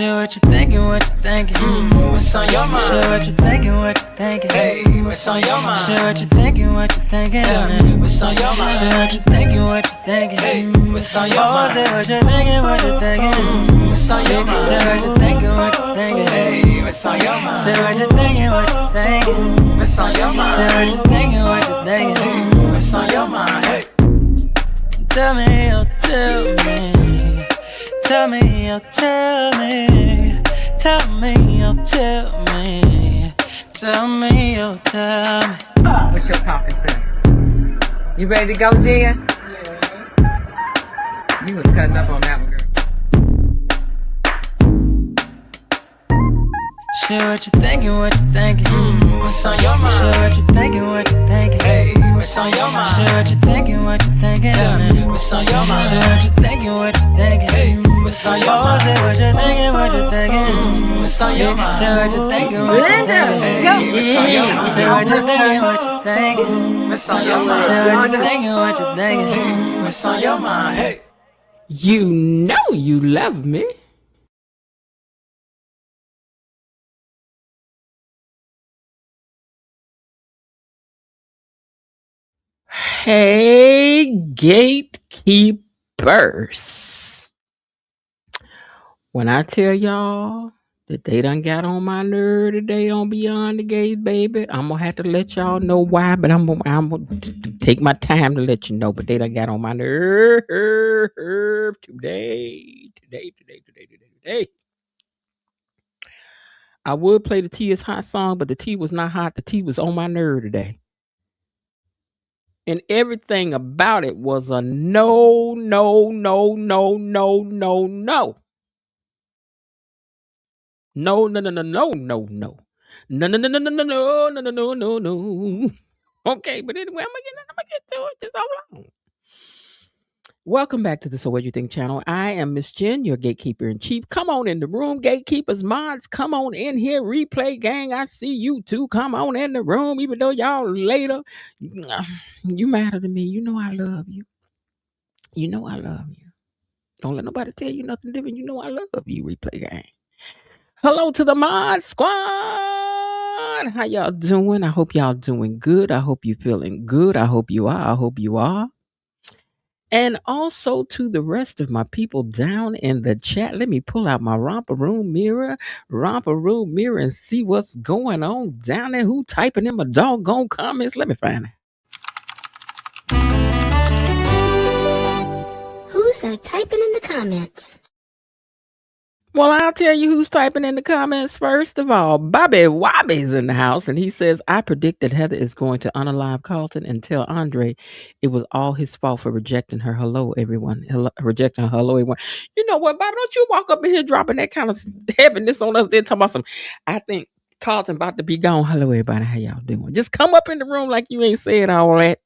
Shit, what you thinking, what you thinking? What's on your mind? Shit, what you thinking, what you thinking? Hey, what's on your mind? Shit, what you thinking, what you thinking? Tell me, what's on your mind? Shit, what you thinking, what you thinking? Hey, what's on your Oh, mind? shit, what you thinking, what you thinking? What's on your mind? Shit, what you thinking, what you thinking? Hey, what's on your mind? Shit, what you thinking, what you thinking? What's on your mind? Shit, what you thinking, what you thinking? What's on your mind? Hey, Tell me, oh, tell me. Tell me, oh, tell me. Tell me, oh, tell me. Tell me, oh, tell me. What's your talking self? You ready to go, Jen? Yes. You was cutting up on that one, girl. Shit, what you thinking, what you thinking? what's on your mind? Shit, what you thinking, what you thinking? Hey, what's on your mind? Shit, what you thinking, what you thinking? Tell me, what's on your mind? Shit, what you thinking, what you thinking? Hey, what's on your Oh, mind? shit, what you thinking, what you thinking? What's on your mind? Shit, what you thinking, what you thinking? Hey, what's on your mind? Shit, what you thinking, what you thinking? What's on your mind? Shit, what you thinking, what you thinking? What's on your mind? Hey, You know you love me. Hey, gatekeepers. When I tell y'all that they done got on my nerve today on Beyond the Gates, baby, I'm going to have to let y'all know why, but I'm gonna take my time to let you know, but they done got on my nerve today. I would play the Tea is Hot song, but the tea was not hot. The tea was on my nerve today. And everything about it was a no. No, no, no, no, no, no. No, no, no, no, no, no, no. No, no, no, no, no, no, no, no, no, no, no, no. Okay, but anyway, I'm gonna get to it. Just hold on. Welcome back to the So What You Think channel. I am Miss Jen, your gatekeeper in chief. Come on in the room, gatekeepers, mods. Come on in here, replay gang. I see you too. Come on in the room, even though y'all later. You matter to me. You know I love you. You know I love you. Don't let nobody tell you nothing different. You know I love you, replay gang. Hello to the mod squad. How y'all doing? I hope y'all doing good. I hope you feeling good. I hope you are. I hope you are. And also to the rest of my people down in the chat, let me pull out my romper room mirror, and see what's going on down there. Who typing in my doggone comments? Let me find it. Who's that typing in the comments? Well, I'll tell you who's typing in the comments first of all. Bobby Wobby's in the house, and he says, I predict that Heather is going to unalive Carlton and tell Andre it was all his fault for rejecting her. Hello, everyone. Rejecting her. Hello, everyone. You know what, Bobby? Don't you walk up in here dropping that kind of heaviness on us, then talking about some, I think Carlton about to be gone. Hello, everybody. How y'all doing? Just come up in the room like you ain't said all that.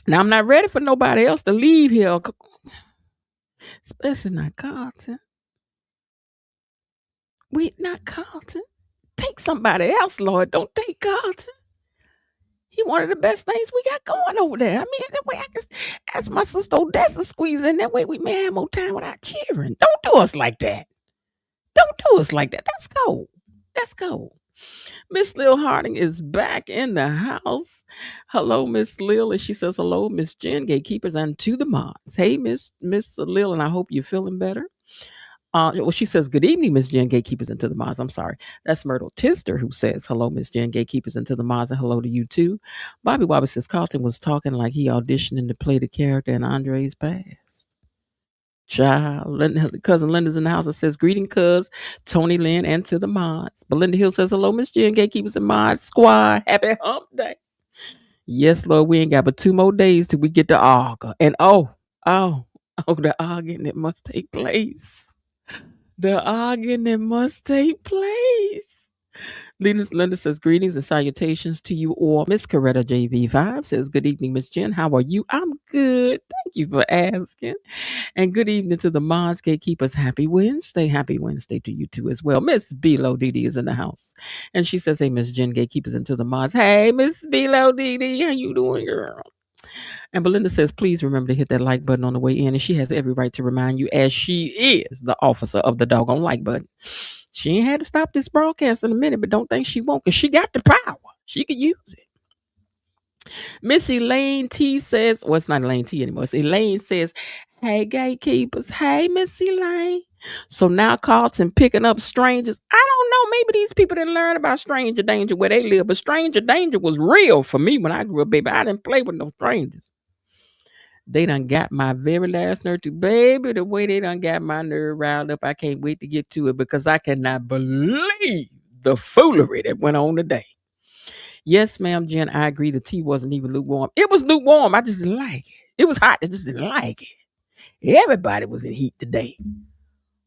Now, I'm not ready for nobody else to leave here, especially not Carlton. We not Carlton. Take somebody else, Lord. Don't take Carlton. He one of the best things we got going over there. I mean, that way I can ask my sister Odessa to squeeze in. That way we may have more time without cheering. Don't do us like that. Don't do us like that. Let's go. Let's go. Miss Lil Harding is back in the house. Hello, Miss Lil. And she says, hello, Miss Jen, gatekeepers, and to the mods. Hey, Miss Lil, and I hope you're feeling better. Well, she says, good evening, Miss Jen, gatekeepers, and to the mods. I'm sorry. That's Myrtle Tister who says, hello, Miss Jen, gatekeepers, and to the mods, and hello to you too. Bobby Wobby says, Carlton was talking like he auditioning to play the character in Andre's past. Child, cousin Linda's in the house and says, greeting, cuz, Tony Lynn, and to the mods. Belinda Hill says, hello, Miss Jen, gatekeepers and mods squad. Happy hump day. Yes, Lord, we ain't got but 2 more days till we get to argue. And the arguing that must take place. The argument must take place. Linda says, greetings and salutations to you all. Miss Coretta JV5 says, good evening, Miss Jen. How are you? I'm good. Thank you for asking. And good evening to the mods, gatekeepers. Happy Wednesday. Happy Wednesday to you too as well. Miss Bilo Didi is in the house. And she says, hey, Miss Jen, gatekeepers, and to the mods. Hey, Miss Bilo Didi. How you doing, girl? And Belinda says, please remember to hit that like button on the way in. And she has every right to remind you, as she is the officer of the doggone like button. She ain't had to stop this broadcast in a minute, but don't think she won't, because she got the power. She could use it. Miss Elaine T says, well, it's not Elaine T anymore. It's Elaine says, hey, gatekeepers. Hey, Miss Elaine. So now CARLTON picking up strangers. I don't know. Maybe these people didn't learn about stranger danger where they live, but stranger danger was real for me when I grew up, baby. I didn't play with no strangers. They done got my very last nerve to, baby, the way they done got my nerve riled up. I can't wait to get to it because I cannot believe the foolery that went on today. Yes, ma'am, Jen, I agree. The tea wasn't even lukewarm. It was lukewarm. I just didn't like it. It was hot. I just didn't like it. Everybody was in heat today.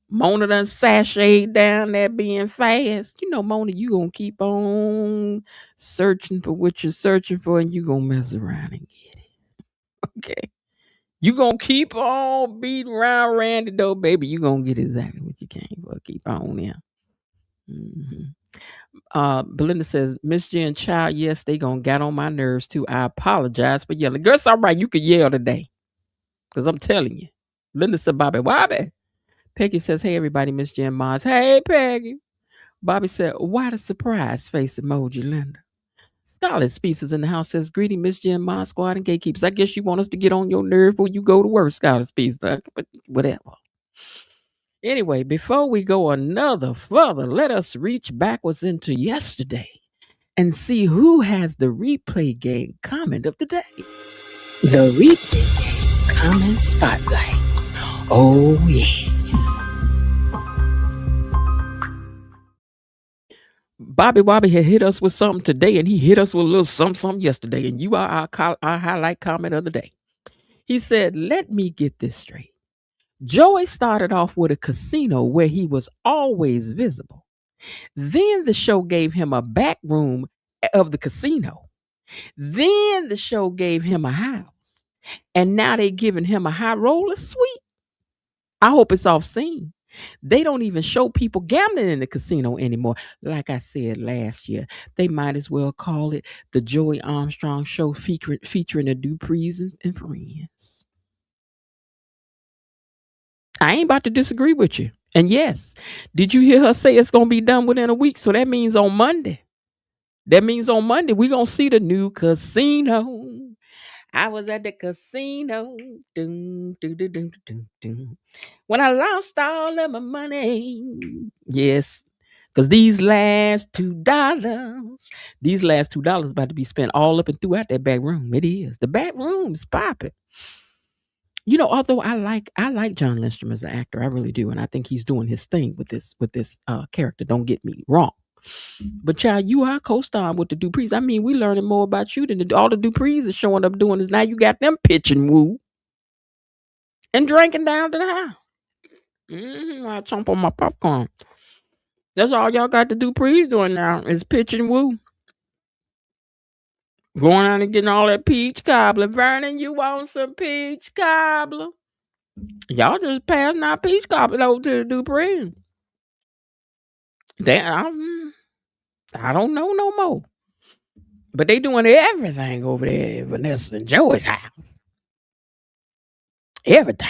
Mona done sashayed down there being fast. You know, Mona, you gonna keep on searching for what you're searching for and you gonna mess around and get it. Okay. You gonna keep on beating around Randy though, baby. You gonna get exactly what you came for. Keep on there. Belinda says, Miss Jen, child, yes, they gonna get on my nerves too. I apologize for yelling. Girl, it's all right. You could yell today. Because I'm telling you. Linda said, Bobby. Peggy says, hey, everybody, Miss Jen Mars. Hey, Peggy. Bobby said, why the surprise face emoji, Linda? Scarlet Species in the house says, greeting Miss Jen Mars Squad and Gatekeepers. I guess you want us to get on your nerve before you go to work, Scarlet Species. But whatever. Anyway, before we go another further, let us reach backwards into yesterday and see who has the replay game comment of the day. The replay game comment spotlight. Oh, yeah. Bobby had hit us with something today, and he hit us with a little something yesterday, and you are our highlight comment of the day. He said, let me get this straight. Joey started off with a casino where he was always visible. Then the show gave him a back room of the casino. Then the show gave him a house. And now they giving him a high roller suite. I hope it's off scene. They don't even show people gambling in the casino anymore. Like I said last year, they might as well call it the Joey Armstrong Show featuring the Duprees and friends. I ain't about to disagree with you. And yes, did you hear her say it's going to be done within a week? So that means on Monday. We're going to see the new casino. I was at the casino. Dun, dun, dun, dun, dun, dun. When I lost all of my money. Yes. Because these last $2 about to be spent all up and throughout that back room. It is. The back room is popping. You know, although I like John Lindstrom as an actor, I really do, and I think he's doing his thing with this character. Don't get me wrong, but child, you are co-starring with the Duprees. I mean, we learning more about you than all the Duprees are showing up doing. Is now you got them pitching woo and drinking down to the house. I chomp on my popcorn. That's all y'all got the Duprees doing now is pitching woo. Going out and getting all that peach cobbler. Vernon, you want some peach cobbler? Y'all just passing out peach cobbler over to the Dupree. I don't know no more. But they doing everything over there at Vanessa and Joey's house. Everything.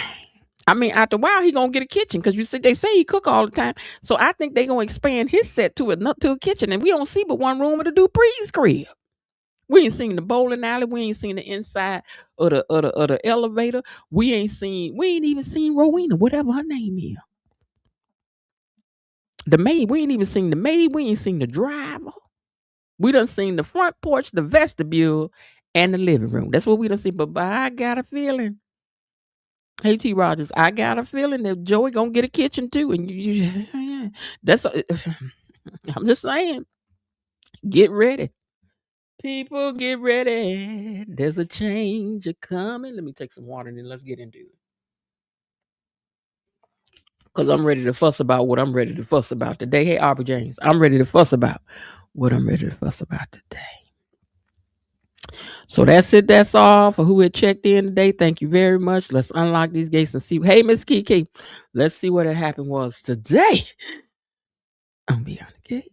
I mean, after a while, he gonna get a kitchen because they say he cook all the time. So I think they gonna expand his set to a kitchen, and we don't see but one room of the Dupree's crib. We ain't seen the bowling alley. We ain't seen the inside of the elevator. We ain't even seen Rowena, whatever her name is. The maid. We ain't even seen the maid. We ain't seen the driver. We done seen the front porch, the vestibule, and the living room. That's what we done seen. But I got a feeling. Hey, T. Rogers, I got a feeling that Joey gonna get a kitchen too. And I'm just saying, get ready. People, get ready. There's a change coming. Let me take some water and then let's get into it. Because I'm ready to fuss about what I'm ready to fuss about today. Hey, Aubrey James, I'm ready to fuss about what I'm ready to fuss about today. So that's it. That's all for who had checked in today. Thank you very much. Let's unlock these gates and see. Hey, Miss Kiki, let's see what had happened was today. I'm Beyond the Gates.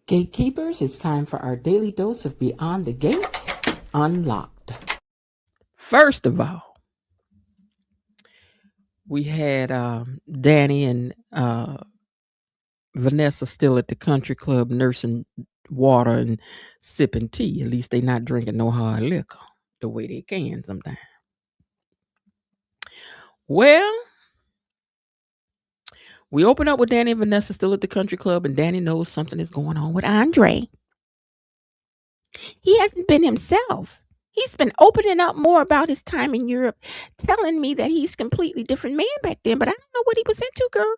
Gatekeepers, it's time for our daily dose of Beyond the Gates Unlocked. First of all, we had Dani and Vanessa still at the country club nursing water and sipping tea. At least they not drinking no hard liquor the way they can sometimes. Well, we open up with Dani and Vanessa still at the country club, and Dani knows something is going on with Andre. He hasn't been himself. He's been opening up more about his time in Europe, telling me that he's a completely different man back then, but I don't know what he was into, girl.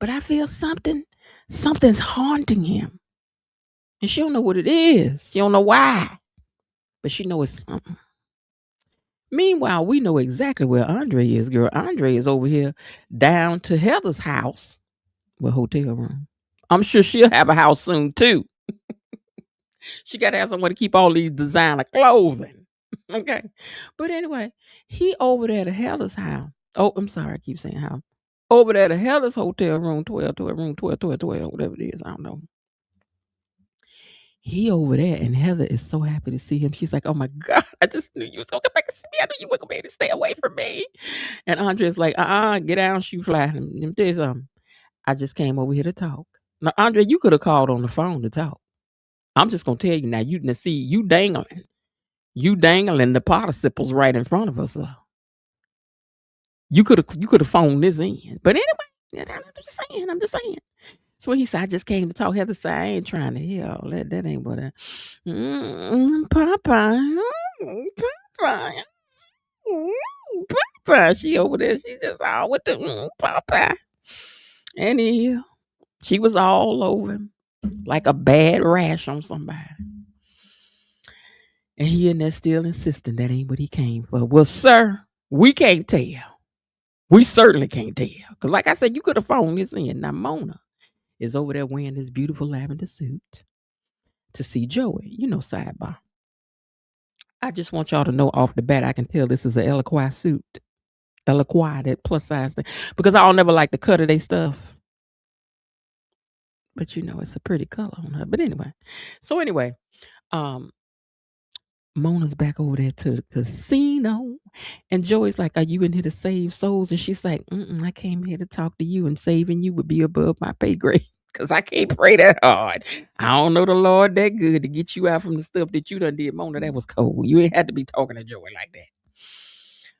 But I feel something's haunting him. And she don't know what it is. She don't know why. But she knows it's something. Meanwhile, we know exactly where Andre is, girl. Andre is over here down to Heather's house. Well, hotel room. I'm sure she'll have a house soon, too. She got to have somewhere to keep all these designer clothing. Okay. But anyway, he over there to Heather's house. Oh, I'm sorry. I keep saying house. Over there to Heather's hotel room 12, room 12, whatever it is. I don't know. He over there, and Heather is so happy to see him. She's like, oh my God, I just knew you was going to come back and see me. I knew you weren't going to be able to stay away from me. And Andre's like, get down, shoe fly. Let me tell you something. I just came over here to talk. Now, Andre, you could have called on the phone to talk. I'm just going to tell you now, you dangling. You dangling the participles right in front of us. You could have phoned this in. But anyway, I'm just saying. So he said, I just came to talk. Heather said, I ain't trying to hear all that. That ain't what Papa. Papa. She over there. She just all with the Papa. And she was all over him like a bad rash on somebody. And he in there still insisting that ain't what he came for. Well, sir, we can't tell. We certainly can't tell. Because like I said, you could have phoned this in. Now, Mona is over there wearing this beautiful lavender suit to see Joey. Sidebar. I just want y'all to know off the bat, I can tell this is an Eloquai suit. Eloquai, that plus size thing. Because I don't never like the cut of their stuff. But it's a pretty color on her. But anyway. So anyway, Mona's back over there to the casino. And Joey's like, are you in here to save souls? And she's like, I came here to talk to you, and saving you would be above my pay grade. Because I can't pray that hard. I don't know the Lord that good to get you out from the stuff that you done did, Mona. That was cold. You ain't had to be talking to Joey like that.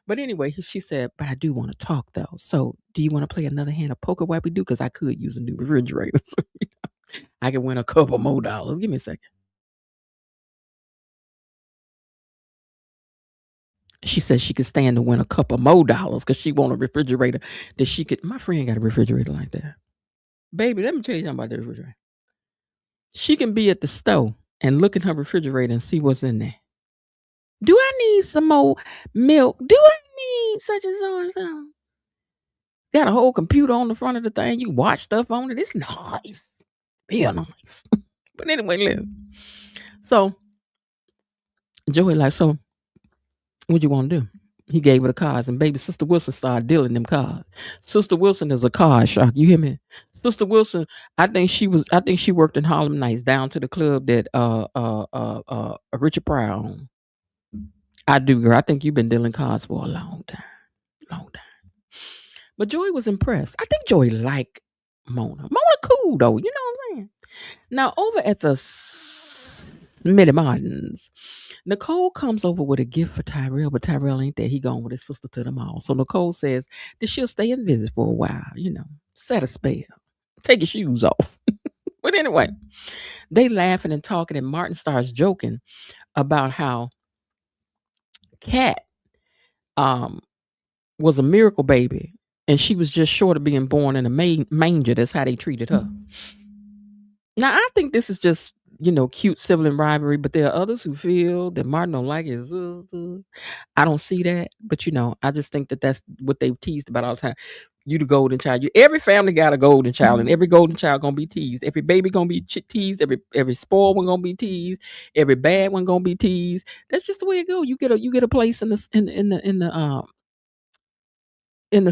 But anyway, she said, but I do want to talk, though. So do you want to play another hand of poker while we do? Because I could use a new refrigerator. So, I can win a couple more dollars. Give me a second. She said she could stand to win a couple more dollars because she want a refrigerator that she could. My friend got a refrigerator like that. Baby, let me tell you something about the refrigerator. She can be at the store and look in her refrigerator and see what's in there. Do I need some more milk? Do I need such and so and so? Got a whole computer on the front of the thing. You watch stuff on it. It's nice. Real nice. But anyway, listen. So, Joey like, so what you want to do? He gave her the cards, and baby, Sister Wilson started dealing them cards. Sister Wilson is a card shark. You hear me? Sister Wilson, I think she worked in Harlem Nights down to the club that Richard Pryor owned. I do, girl. I think you've been dealing cards for a long time. But Joey was impressed. I think Joey liked Mona. Mona cool though, you know what I'm saying? Now over at the Smitty Martins, Nicole comes over with a gift for Tyrell, but Tyrell ain't there. He gone with his sister to the mall. So Nicole says that she'll stay and visit for a while, set a spell. Take your shoes off. But anyway, they laughing and talking, and Martin starts joking about how Kat was a miracle baby, and she was just short of being born in a manger. That's how they treated her. Now, I think this is just, cute sibling rivalry, but there are others who feel that Martin don't like his sister. I don't see that, but, I just think that that's what they've teased about all the time. You the golden child. Every family got a golden child, and every golden child gonna be teased. Every baby gonna be teased. Every spoiled one gonna be teased. Every bad one gonna be teased. That's just the way it goes. You get a place in the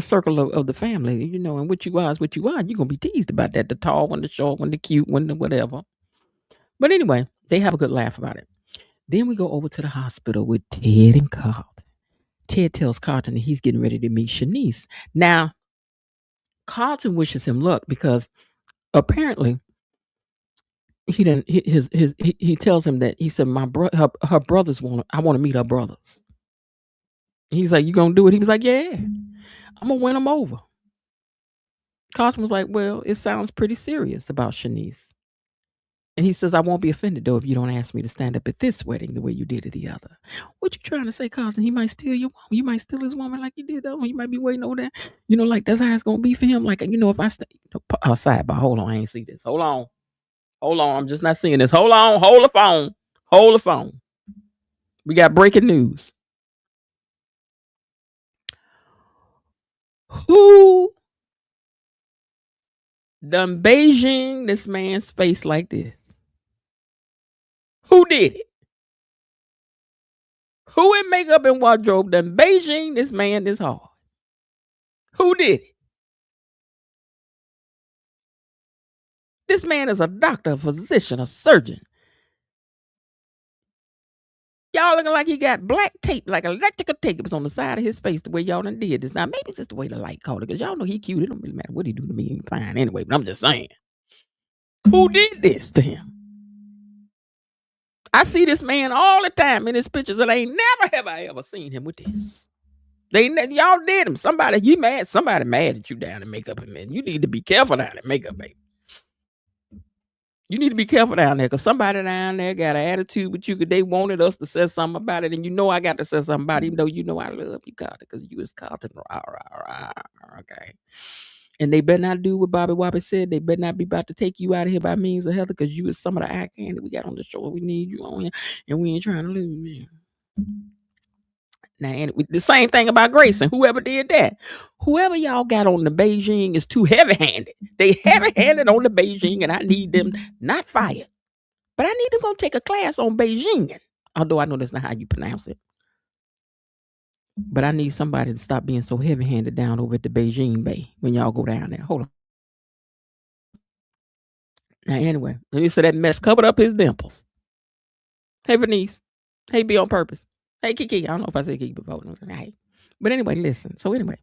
circle of the family, and what you are is what you are. You're gonna be teased about that. The tall one, the short one, the cute one, the whatever. But anyway, they have a good laugh about it. Then we go over to the hospital with Ted and Carlton. Ted tells Carlton that he's getting ready to meet Shanice. Now, Carlton wishes him luck because apparently he tells him that he said her brothers I want to meet her brothers. He's like, you gonna do it? He was like, yeah, I'm gonna win them over. Carlton was like, well, it sounds pretty serious about Shanice. And he says, I won't be offended, though, if you don't ask me to stand up at this wedding the way you did at the other. What you trying to say, Carlton? He might steal your woman. You might steal his woman like you did that one. You might be waiting over there. Like that's how it's going to be for him. Like, if I stay outside, but hold on, I ain't see this. Hold on. I'm just not seeing this. Hold on. Hold the phone. We got breaking news. Who done Beijing this man's face like this? Who did it? Who in makeup and wardrobe done Beijing this man this hard? Who did it? This man is a doctor, a physician, a surgeon. Y'all looking like he got black tape, like electrical tape was on the side of his face the way y'all done did this. Now, maybe it's just the way the light caught it, because y'all know he cute. It don't really matter what he do to me. He's fine anyway, but I'm just saying. Who did this to him? I see this man all the time in his pictures, and have I ever seen him with this. Y'all did him. Somebody mad at you down in makeup, and man, you need to be careful down in makeup, baby. You need to be careful down there, because somebody down there got an attitude with you, because they wanted us to say something about it, and I got to say something about it, even though I love you, Carlton, because you is Carlton. Okay. And they better not do what Bobby Wobbie said. They better not be about to take you out of here by means of Heather, because you is some of the eye candy we got on the show. We need you on here, and we ain't trying to lose you. Now, and the same thing about Grayson. Whoever did that, whoever y'all got on the Beijing is too heavy-handed. They heavy-handed on the Beijing, and I need them not fired, but I need them to take a class on Beijing. Although I know that's not how you pronounce it, but I need somebody to stop being so heavy-handed down over at the Beijing Bay when y'all go down there. Hold on. Now, anyway, let me say that mess covered up his dimples. Hey, Venice. Hey, Be on Purpose. Hey, Kiki. I don't know if I said Kiki before. Hey. But anyway, listen. So anyway,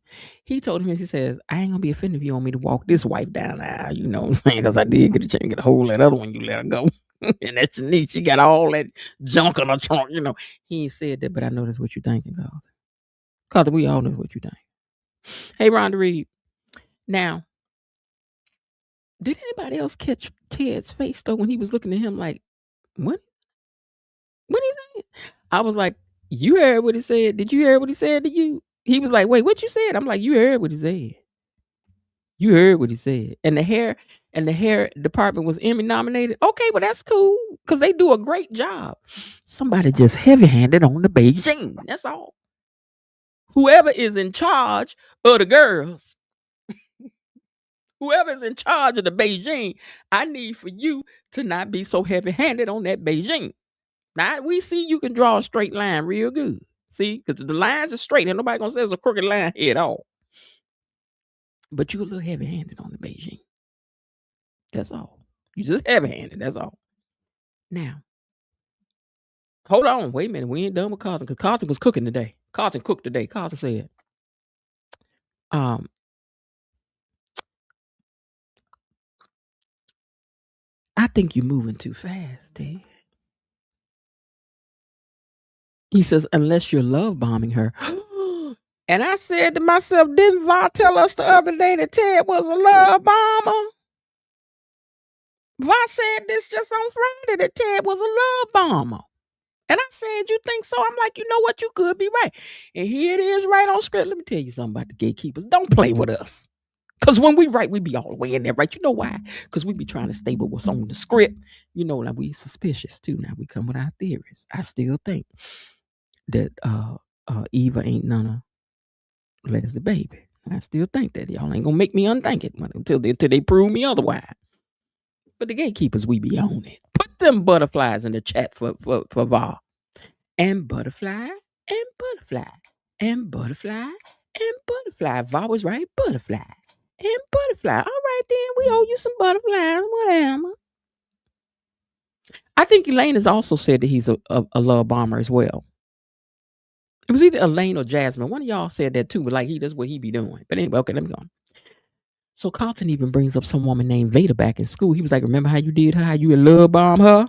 he told him, he says, I ain't going to be offended if you want me to walk this wife down the aisle. You know what I'm saying? Because I did get a chance to get a hold of that other one. You let her go. And that's Shanice. She got all that junk in her trunk. He ain't said that, but I know that's what you're thinking, Carlton. Carlton, we all know what you think. Hey, Rhonda Reed. Now, did anybody else catch Ted's face, though, when he was looking at him like, what? What he said? I was like, you heard what he said. Did you hear what he said to you? He was like, wait, what you said? I'm like, you heard what he said. You heard what he said. And the hair department was Emmy nominated. Okay, well, that's cool, because they do a great job. Somebody just heavy-handed on the Beijing. That's all. Whoever is in charge of the girls, whoever's in charge of the Beijing, I need for you to not be so heavy-handed on that Beijing. Now, we see you can draw a straight line real good. See? Because the lines are straight, and nobody going to say there's a crooked line here at all. But you a little heavy-handed on the Beijing. That's all. You just heavy-handed. That's all. Now, hold on. Wait a minute. We ain't done with Carlton, because Carlton was cooking today. Carlton cooked today. Carlton said, I think you're moving too fast, Ted. He says, unless you're love bombing her. And I said to myself, didn't Va tell us the other day that Ted was a love bomber? Va said this just on Friday, that Ted was a love bomber. And I said, you think so? I'm like, you know what? You could be right. And here it is right on script. Let me tell you something about the gatekeepers. Don't play with us. Because when we write, we be all the way in there, right? You know why? Because we be trying to stay with what's on the script. Like we suspicious too. Now we come with our theories. I still think that Eva ain't none of Leslie baby. I still think that. Y'all ain't gonna make me unthink it until they prove me otherwise. But the gatekeepers, we be on it. Put them butterflies in the chat for Var. And butterfly, and butterfly, and butterfly, and butterfly. Var was right, butterfly, and butterfly. All right then, we owe you some butterflies, whatever. I think Elaine has also said that he's a love bomber as well. It was either Elaine or Jasmine. One of y'all said that too, but like that's what he be doing. But anyway, okay, let me go on. So Carlton even brings up some woman named Veda back in school. He was like, remember how you did her, how you love bomb her?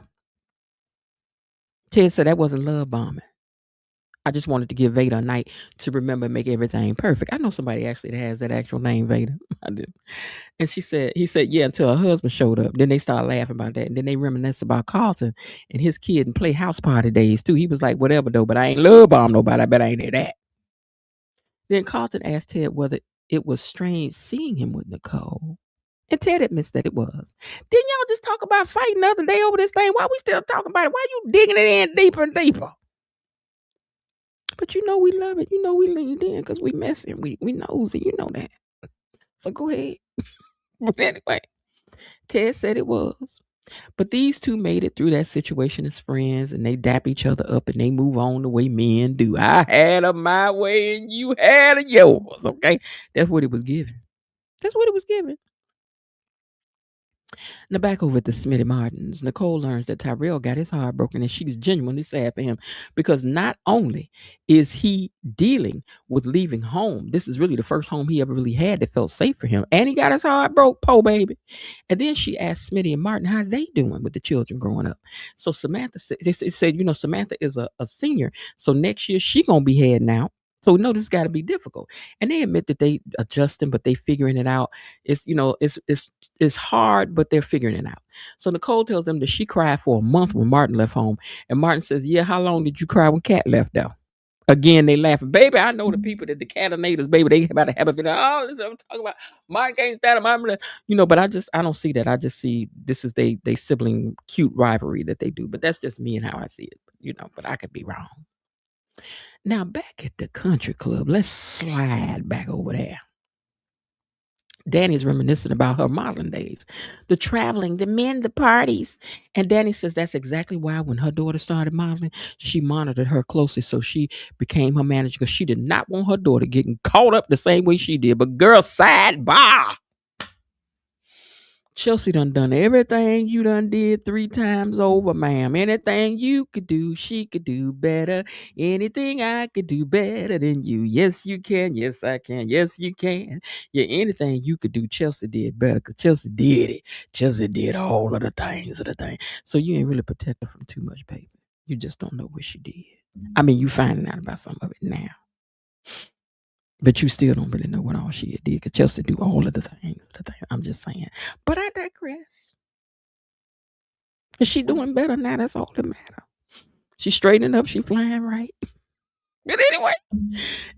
Ted said that wasn't love bombing. I just wanted to give Veda a night to remember and make everything perfect. I know somebody actually that has that actual name, Veda. I do. And he said, yeah, until her husband showed up. Then they started laughing about that. And then they reminisced about Carlton and his kid and play house party days too. He was like, whatever though, but I ain't love bomb nobody. I bet I ain't did that. Then Carlton asked Ted whether it was strange seeing him with Nicole. And Ted admits that it was. Didn't y'all just talk about fighting the other day over this thing? Why we still talking about it? Why you digging it in deeper and deeper? But you know we love it. You know we leaned in because we messy. We nosy. You know that. So go ahead. But anyway, Ted said it was. But these two made it through that situation as friends, and they dap each other up, and they move on the way men do. I had a my way, and you had a yours. Okay, that's what it was given. That's what it was given. Now back over at the Smitty Martins, Nicole learns that Tyrell got his heart broken, and she's genuinely sad for him because not only is he dealing with leaving home, this is really the first home he ever really had that felt safe for him, and he got his heart broke, po baby. And then she asked Smitty and Martin how they doing with the children growing up. So Samantha said, Samantha is a senior, so next year she gonna be heading out. So we know this got to be difficult, and they admit that they adjusting, but they figuring it out. It's it's hard, but they're figuring it out. So Nicole tells them that she cried for a month when Martin left home, and Martin says, "Yeah, how long did you cry when Cat left though?" Again, they laughing, baby. I know the people that the catanators, baby, they about to have a bit of, oh, this is what I'm talking about. Martin can't stand him, but I don't see that. I just see this is they sibling cute rivalry that they do, but that's just me and how I see it, but I could be wrong. Now, back at the country club, let's slide back over there. Dani's reminiscing about her modeling days, the traveling, the men, the parties. And Dani says that's exactly why when her daughter started modeling, she monitored her closely so she became her manager because she did not want her daughter getting caught up the same way she did. But girl, sidebar. Chelsea done everything you done did 3 times over, ma'am. Anything you could do, she could do better. Anything I could do better than you. Yes, you can. Yes, I can. Yes, you can. Yeah, anything you could do, Chelsea did better because Chelsea did it. Chelsea did all of the things. So you ain't really protect her from too much, baby. You just don't know what she did. I mean, you finding out about some of it now. But you still don't really know what all she did because Chelsea do all of the things. I'm just saying. But I digress. Is she doing better now? That's all that matters. She's straightening up. She flying right. But anyway,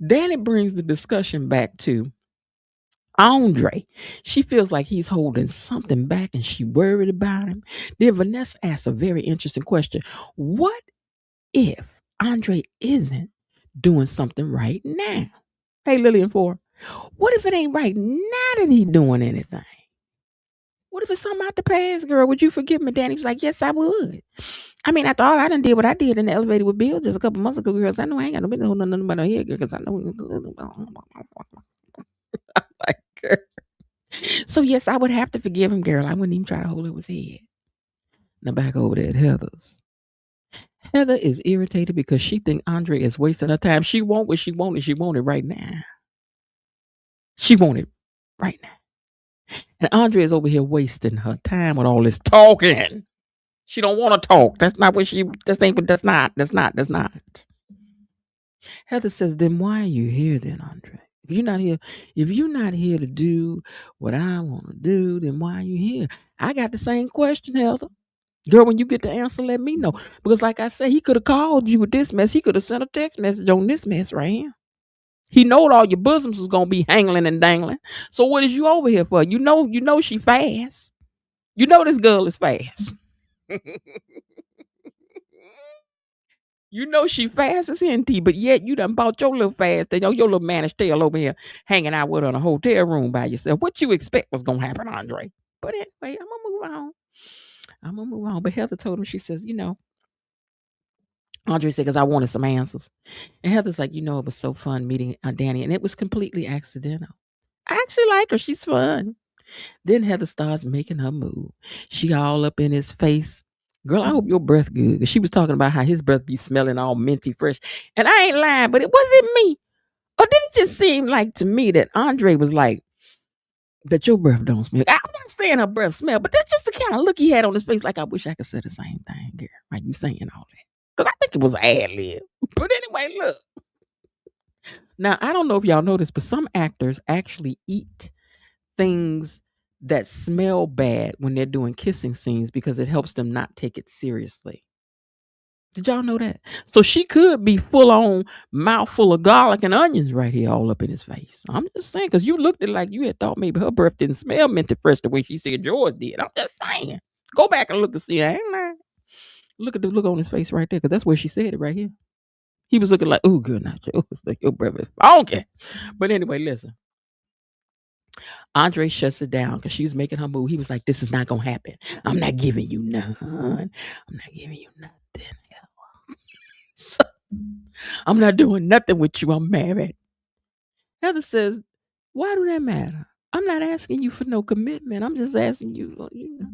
Dani brings the discussion back to Andre. She feels like he's holding something back and she worried about him. Then Vanessa asks a very interesting question. What if Andre isn't doing something right now? Hey, Lillian 4. What if it ain't right now that he's doing anything? What if it's something out the past, girl? Would you forgive me? Dani was like, yes, I would. I mean, after all I done did what I did in the elevator with Bill just a couple months ago, girls, I know I ain't got no business holding nothing about no head, girl, because I know. Like, girl. So, yes, I would have to forgive him, girl. I wouldn't even try to hold up his head. Now, back over there at Heather's. Heather is irritated because she thinks Andre is wasting her time. She want what she wanted. She want it right now. She want it right now. And Andre is over here wasting her time with all this talking. She don't want to talk. That's not what that's not. Heather says, then why are you here then, Andre? If you're not here to do what I want to do, then why are you here? I got the same question, Heather. Girl, when you get the answer, let me know. Because like I said, he could have called you with this mess. He could have sent a text message on this mess right here. He knowed all your bosoms was going to be hangling and dangling. So what is you over here for? You know she fast. You know this girl is fast. You know she fast as NT, but yet you done bought your little fast thing, your little managed tail over here hanging out with her in a hotel room by yourself. What you expect was going to happen, Andre? But anyway, I'm going to move on. But Heather told him, she says, Andre said, because I wanted some answers. And Heather's like, it was so fun meeting Dani. And it was completely accidental. I actually like her. She's fun. Then Heather starts making her move. She all up in his face. Girl, I hope your breath good. 'Cause she was talking about how his breath be smelling all minty fresh. And I ain't lying, but it wasn't me. Or did it just seem like to me that Andre was like, "But your breath don't smell." I'm not saying her breath smell, but that's just the kind of look he had on his face. Like, I wish I could say the same thing, girl. Like you saying all that. Because I think it was ad lib. But anyway, look. Now, I don't know if y'all know this, but some actors actually eat things that smell bad when they're doing kissing scenes because it helps them not take it seriously. Did y'all know that? So she could be full on mouthful of garlic and onions right here all up in his face. I'm just saying, because you looked at it like you had thought maybe her breath didn't smell minty fresh the way she said yours did. I'm just saying. Go back and look and see. I ain't lying. Look at the look on his face right there, because that's where she said it right here. He was looking like, "Oh, girl, not yours. Like, your breath is funky." But anyway, listen. Andre shuts it down because she was making her move. He was like, "This is not going to happen. I'm not giving you none. I'm not giving you nothing. So, I'm not doing nothing with you. I'm married." Heather says, "Why do that matter? I'm not asking you for no commitment. I'm just asking you, you know."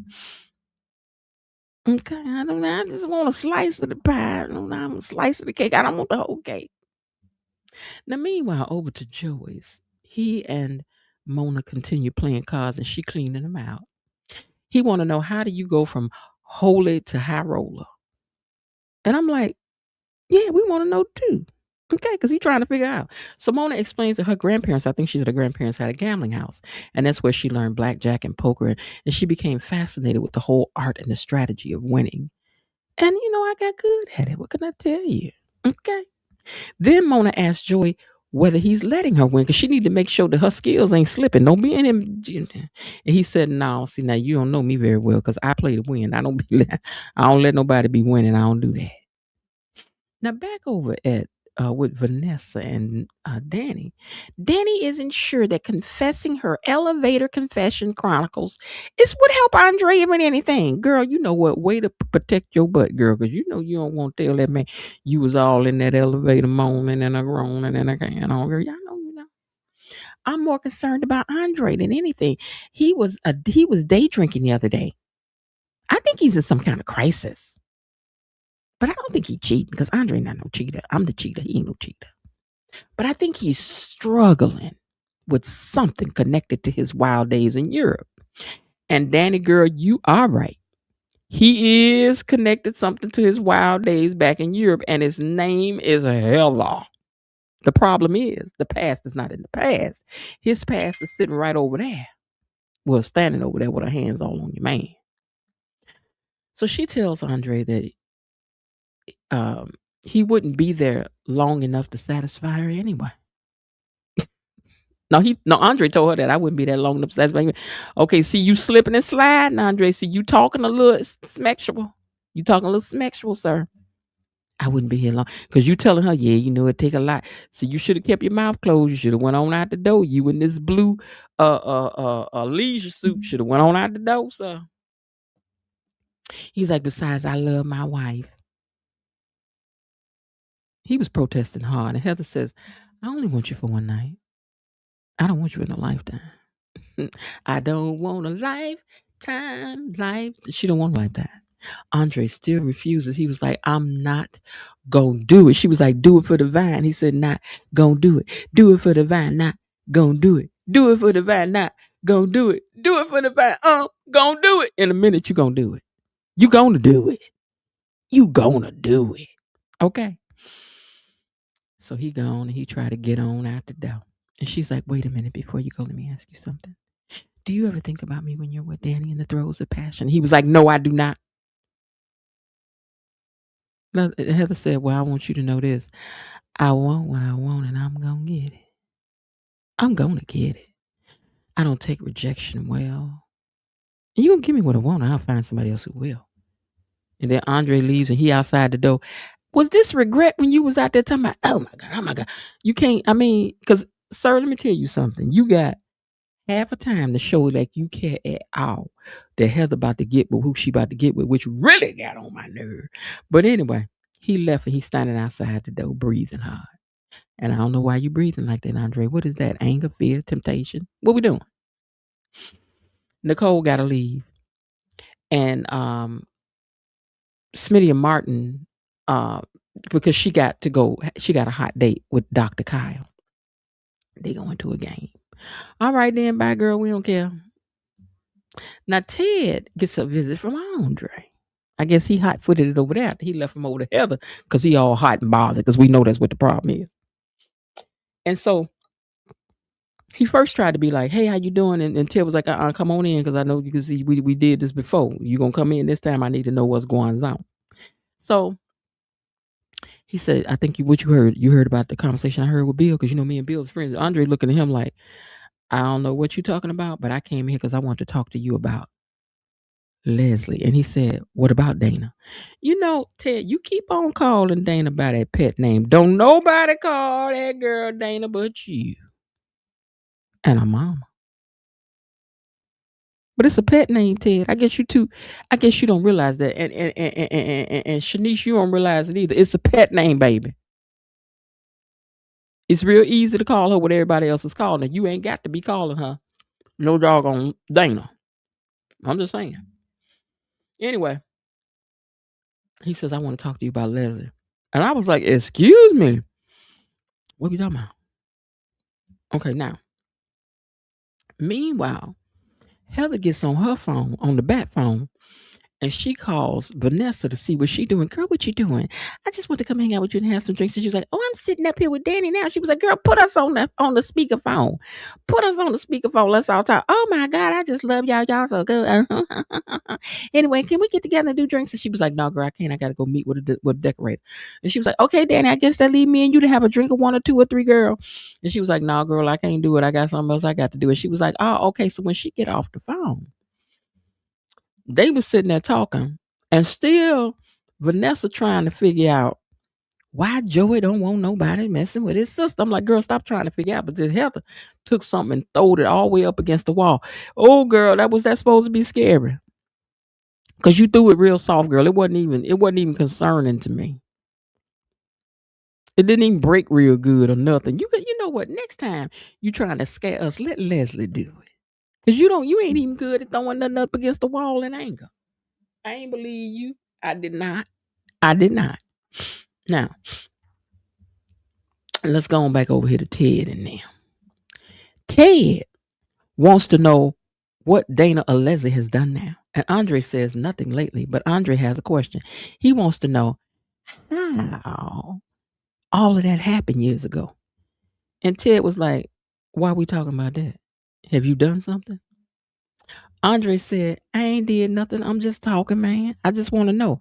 Okay, I just want a slice of the pie. I don't want a slice of the cake. I don't want the whole cake. Now, meanwhile, over to Joey's. He and Mona continue playing cards and she cleaning them out. He want to know, how do you go from holy to high roller? And I'm like, yeah, we want to know too. Okay, because he's trying to figure out. So Mona explains that her grandparents, I think she said her grandparents had a gambling house. And that's where she learned blackjack and poker. And she became fascinated with the whole art and the strategy of winning. And, I got good at it. What can I tell you? Okay. Then Mona asked Joey whether he's letting her win because she need to make sure that her skills ain't slipping. Don't be in him. And he said, "No, see, now you don't know me very well because I play to win. I don't let nobody be winning. I don't do that." Now back over at with Vanessa and Dani. Dani isn't sure that confessing her elevator confession chronicles is what help Andre with anything. Girl, you know what? Way to protect your butt, girl, because you know you don't want to tell that man you was all in that elevator moaning and a groaning and a can on, girl. Y'all know you know. I'm more concerned about Andre than anything. He was day drinking the other day. I think he's in some kind of crisis. But I don't think he's cheating because Andre not no cheater. I'm the cheater. He ain't no cheater. But I think he's struggling with something connected to his wild days in Europe. And Dani, girl, you are right. He is connected something to his wild days back in Europe, and his name is Hella. The problem is the past is not in the past. His past is sitting right over there. Well, standing over there with her hands all on your man. So she tells Andre that he wouldn't be there long enough to satisfy her anyway. No, Andre told her that I wouldn't be there long enough to satisfy her. Okay, see you slipping and sliding, Andre. See you talking a little sexual. You talking a little sexual, sir. I wouldn't be here long because you telling her, yeah, it take a lot. So you should have kept your mouth closed. You should have went on out the door. You in this blue leisure suit should have went on out the door, sir. He's like, besides, I love my wife. He was protesting hard, and Heather says, "I only want you for one night. I don't want you in a lifetime. I don't want a lifetime. She don't want a lifetime." Andre still refuses. He was like, "I'm not gonna do it." She was like, "Do it for the vine." He said, "Not gonna do it. Do it for the vine. Not gonna do it. Do it for the vine. Not gonna do it. Do it for the vine. Gonna do it. In a minute, you gonna do it. You gonna do it. You gonna do it." Okay. So he gone and he tried to get on out the door. And she's like, "Wait a minute, before you go, let me ask you something. Do you ever think about me when you're with Dani in the throes of passion?" He was like, "No, I do not." Heather said, "Well, I want you to know this. I want what I want and I'm going to get it. I'm going to get it. I don't take rejection well. And you going to give me what I want, I'll find somebody else who will." And then Andre leaves and he outside the door. Was this regret when you was out there talking about, oh my God. You can't, because, sir, let me tell you something. You got half a time to show like you care at all that Heather about to get with who she about to get with, which really got on my nerve. But anyway, he left and he's standing outside the door breathing hard. And I don't know why you breathing like that, Andre. What is that? Anger, fear, temptation? What we doing? Nicole got to leave. And Smitty and Martin, because she got a hot date with Dr. Kyle. They going to a game. All right then, bye girl, we don't care. Now Ted gets a visit from Andre. I guess he hot-footed it over there. He left him over to Heather because he all hot and bothered because we know that's what the problem is. And so he first tried to be like, hey, how you doing? And Ted was like, come on in because I know you can see we did this before. You going to come in this time? I need to know what's going on. So he said, I think you heard about the conversation I heard with Bill because, me and Bill's friends. Andre looking at him like, I don't know what you're talking about, but I came here because I want to talk to you about Leslie. And he said, what about Dana? Ted, you keep on calling Dana by that pet name. Don't nobody call that girl Dana but you and her mama. But it's a pet name, Ted. I guess you don't realize that. And Shanice, you don't realize it either. It's a pet name, baby. It's real easy to call her what everybody else is calling her. You ain't got to be calling her no doggone Dana. I'm just saying. Anyway, he says, I want to talk to you about Leslie. And I was like, excuse me. What are we talking about? Okay, now. Meanwhile, Heather gets on her phone, on the bat phone, and she calls Vanessa to see what she doing. Girl, what you doing? I just want to come hang out with you and have some drinks. And she was like, oh, I'm sitting up here with Dani now. She was like, girl, put us on the speakerphone. Put us on the speakerphone. Let's all talk. Oh my God, I just love y'all. Y'all so good. Anyway, can we get together and do drinks? And she was like, no, girl, I can't. I got to go meet with a decorator. And she was like, okay, Dani, I guess that leave me and you to have a drink of 1 or 2 or 3, girl. And she was like, no, girl, I can't do it. I got something else I got to do. And she was like, oh, okay. So when she get off the phone, they was sitting there talking. And still, Vanessa trying to figure out why Joey don't want nobody messing with his sister. I'm like, girl, stop trying to figure out. But then Heather took something and throwed it all the way up against the wall. Oh, girl, that supposed to be scary? Because you threw it real soft, girl. It wasn't even concerning to me. It didn't even break real good or nothing. You know what? Next time you trying to scare us, let Leslie do it. Because you ain't even good at throwing nothing up against the wall in anger. I ain't believe you. I did not. Now, let's go on back over here to Ted and them. Ted wants to know what Dana or Leslie has done now. And Andre says nothing lately, but Andre has a question. He wants to know how all of that happened years ago. And Ted was like, why are we talking about that? Have you done something? Andre said, I ain't did nothing. I'm just talking, man. I just want to know,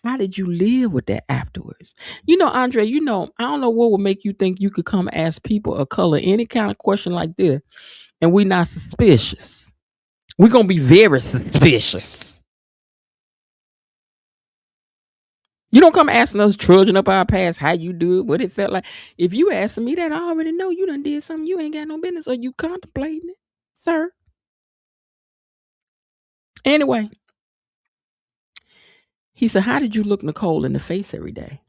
how did you live with that afterwards? Andre, I don't know what would make you think you could come ask people of color any kind of question like this and we not suspicious. We're going to be very suspicious. You don't come asking us, trudging up our past, how you do it, what it felt like. If you asking me that, I already know you done did something you ain't got no business or you contemplating it, sir. Anyway, he said, how did you look Nicole in the face every day?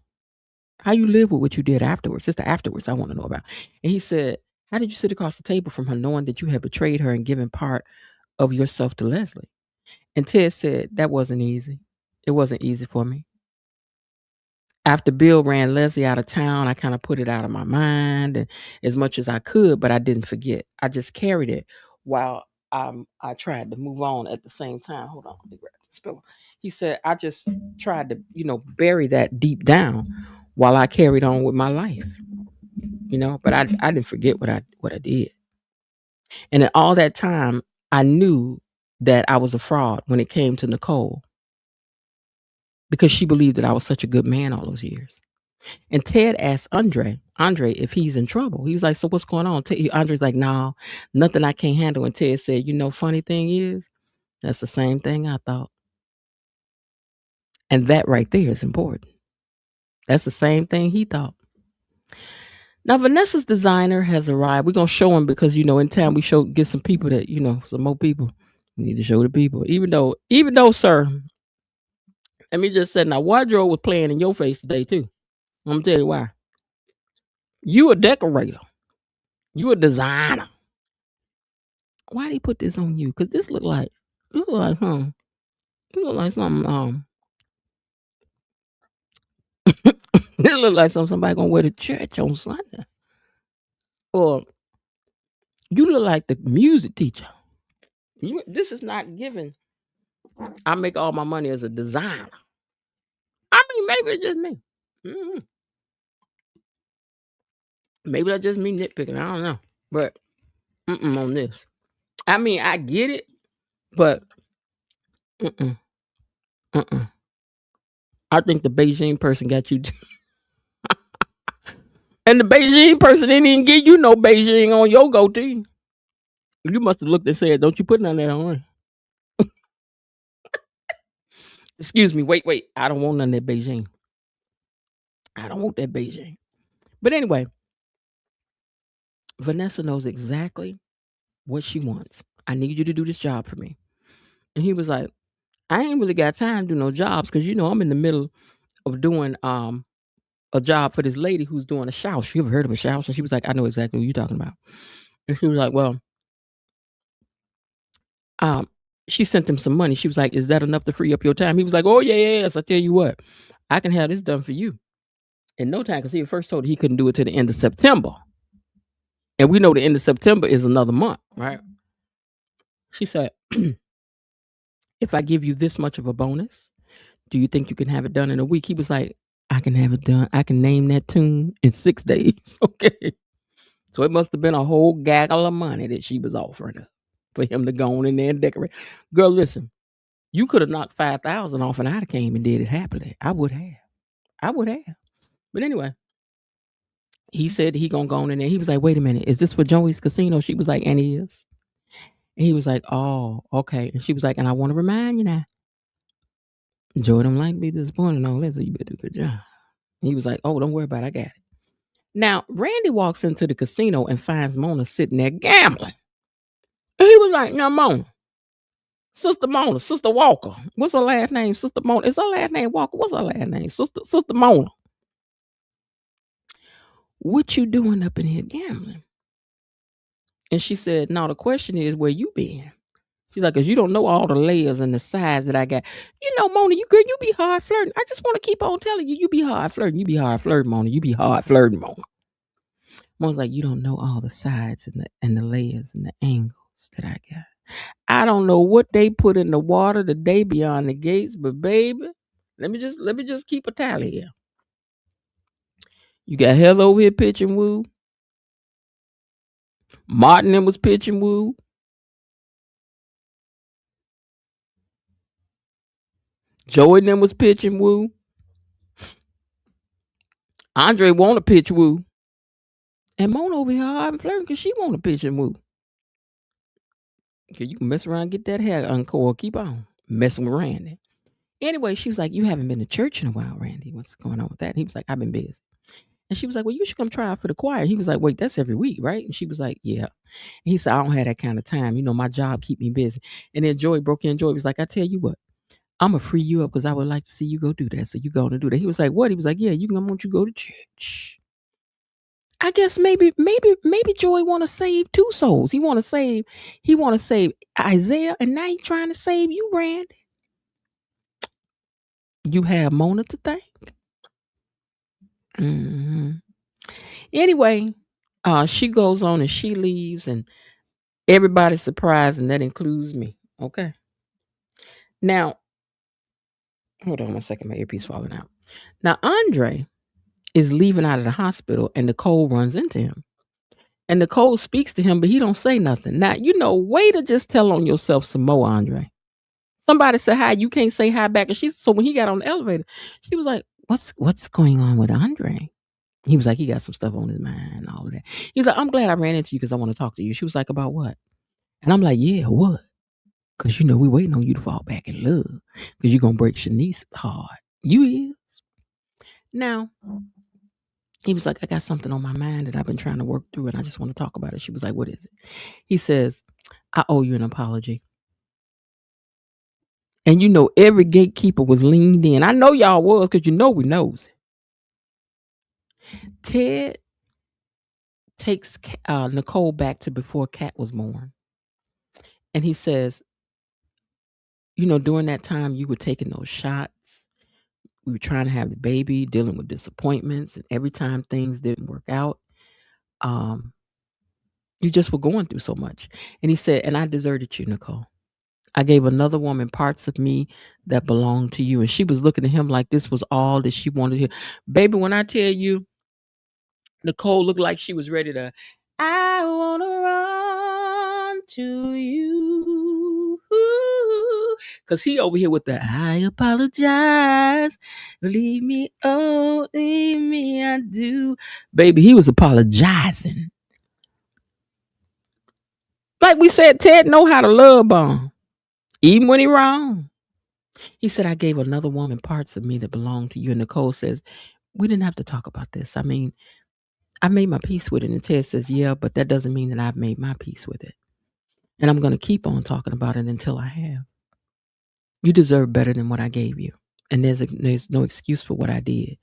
How you live with what you did afterwards? It's the afterwards I want to know about. And he said, how did you sit across the table from her knowing that you had betrayed her and given part of yourself to Leslie? And Ted said, that wasn't easy. It wasn't easy for me. After Bill ran Leslie out of town, I kind of put it out of my mind and as much as I could, but I didn't forget. I just carried it while I tried to move on at the same time. Hold on, let me grab this pillow. He said, I just tried to, bury that deep down while I carried on with my life, but I didn't forget what I did. And in all that time, I knew that I was a fraud when it came to Nicole because she believed that I was such a good man all those years. And Ted asked Andre if he's in trouble. He was like, so what's going on? Andre's like, no, nothing I can't handle. And Ted said, funny thing is, that's the same thing I thought. And that right there is important. That's the same thing he thought. Now, Vanessa's designer has arrived. We're going to show him because, in time we get some people that, some more people. We need to show the people. Even though, sir, let me just say, now, wardrobe was playing in your face today, too. I'm going to tell you why. You a decorator. You a designer. Why did he put this on you? Because this look like something, This look like somebody gonna wear to church on Sunday. Or you look like the music teacher. This is not giving. I make all my money as a designer. I mean, maybe it's just me. Mhm. Maybe that's just me nitpicking. I don't know. But on this. I mean, I get it, but I think the Beijing person got you. And the Beijing person didn't even give you no Beijing on your goatee. You must have looked and said, "Don't you put none of that on." Excuse me. Wait. I don't want none of that Beijing. I don't want that Beijing. But anyway, Vanessa knows exactly what she wants. I need you to do this job for me. And he was like, I ain't really got time to do no jobs because, I'm in the middle of doing a job for this lady who's doing a shouse. You ever heard of a shouse? And she was like, I know exactly what you're talking about. And she was like, well, she sent him some money. She was like, is that enough to free up your time? He was like, oh, yes. I tell you what, I can have this done for you in no time because he first told her he couldn't do it till the end of September. And we know the end of September is another month, right? She said, if I give you this much of a bonus, do you think you can have it done in a week? He was like, I can have it done. I can name that tune in 6 days. Okay. So it must have been a whole gaggle of money that she was offering her for him to go on in there and decorate. Girl, listen, you could have knocked 5,000 off and I'd have came and did it happily. I would have. But anyway, he said he gonna go on in there. He was like, wait a minute, is this for Joey's Casino? She was like, and he is. And he was like, oh, okay. And she was like, and I want to remind you now, Joey don't like to be disappointed and all that, so you better do a good job. He was like, oh, don't worry about it. I got it. Now, Randy walks into the casino and finds Mona sitting there gambling. And he was like, now, Mona, Sister Walker. What's her last name? Sister Mona. Is her last name Walker? What's her last name? Sister Mona. What you doing up in here gambling? And she said, no, the question is, where you been? She's like, because you don't know all the layers and the size that I got. Mona, you be hard flirting. I just want to keep on telling you, you be hard flirting. You be hard flirting, Mona. You be hard flirting, Mona. Mona's like, you don't know all the sides and the layers and the angles that I got. I don't know what they put in the water the day beyond the gates, but baby, let me just keep a tally here. You got Heather over here pitching woo. Martin then was pitching woo. Joey then was pitching woo. Andre want to pitch woo. And Mona over here hard and flirting because she want to pitch and woo. Okay, you can mess around and get that hair uncoiled. Keep on messing with Randy. Anyway, she was like, you haven't been to church in a while, Randy. What's going on with that? And he was like, I've been busy. And she was like, well, you should come try out for the choir. He was like, wait, that's every week, right? And she was like, yeah. And he said, I don't have that kind of time. My job keep me busy. And then Joey broke in. Joey was like, I tell you what, I'm going to free you up because I would like to see you go do that. So you going to do that. He was like, what? He was like, yeah, I want you to go to church. I guess maybe Joey want to save 2 souls. He want to save Isaiah, and now he's trying to save you, Randy. You have Mona to thank. Mm-hmm. Anyway, she goes on and she leaves, and everybody's surprised, and that includes me. Okay. Now, hold on 1 second. My earpiece falling out. Now, Andre is leaving out of the hospital, and Nicole runs into him. And Nicole speaks to him, but he don't say nothing. Now, way to just tell on yourself some more, Andre. Somebody said hi, you can't say hi back. And so when he got on the elevator, she was like, what's going on with Andre? He was like, he got some stuff on his mind and all of that. He was like, I'm glad I ran into you because I want to talk to you. She was like, about what? And I'm like, yeah, what? Because, we waiting on you to fall back in love because you're going to break Shanice's heart. You is. Now, he was like, I got something on my mind that I've been trying to work through and I just want to talk about it. She was like, what is it? He says, I owe you an apology. And every gatekeeper was leaned in. I know y'all was because we knows it. Ted takes Nicole back to before Kat was born. And he says, during that time you were taking those shots. We were trying to have the baby, dealing with disappointments, and every time things didn't work out, you just were going through so much. And he said, and I deserted you, Nicole. I gave another woman parts of me that belonged to you. And she was looking at him like this was all that she wanted to hear. Baby, when I tell you, Nicole looked like she was ready to, I want to run to you. Because he over here with the, I apologize. Leave me, oh, leave me, I do. Baby, he was apologizing. Like we said, Ted know how to love bomb, even when he wrong. He said, I gave another woman parts of me that belonged to you. And Nicole says, we didn't have to talk about this. I mean, I made my peace with it. And Ted says, yeah, but that doesn't mean that I've made my peace with it. And I'm going to keep on talking about it until I have. You deserve better than what I gave you. And there's no excuse for what I did.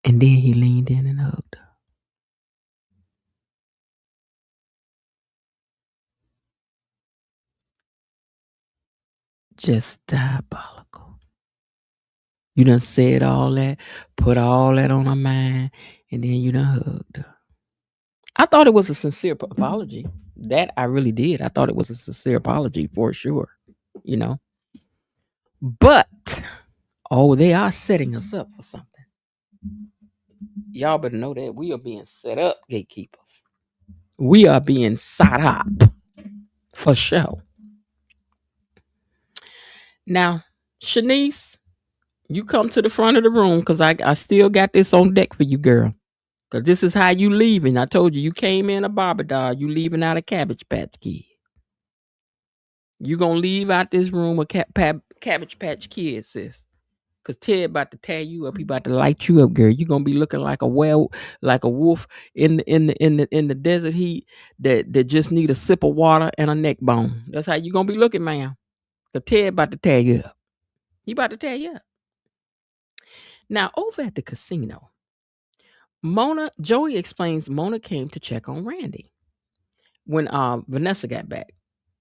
And then he leaned in and hugged her. Just diabolical. You done said all that, put all that on her mind, and then you done hugged her. I thought it was a sincere apology. That I really did. I thought it was a sincere apology for sure, you know. But, they are setting us up for something. Y'all better know that we are being set up, gatekeepers. We are being set up for sure. Now, Shanice, you come to the front of the room because I still got this on deck for you, girl. Because this is how you leaving. I told you came in a Barbie doll. You leaving out a Cabbage Patch Kid. You going to leave out this room with Cabbage Patch Kids, sis. Because Ted about to tear you up. He about to light you up, girl. You going to be looking like a wolf in the desert heat that just need a sip of water and a neck bone. That's how you going to be looking, ma'am. Because Ted about to tear you up. He about to tear you up. Now, over at the casino, Joey explains Mona came to check on Randy. When Vanessa got back,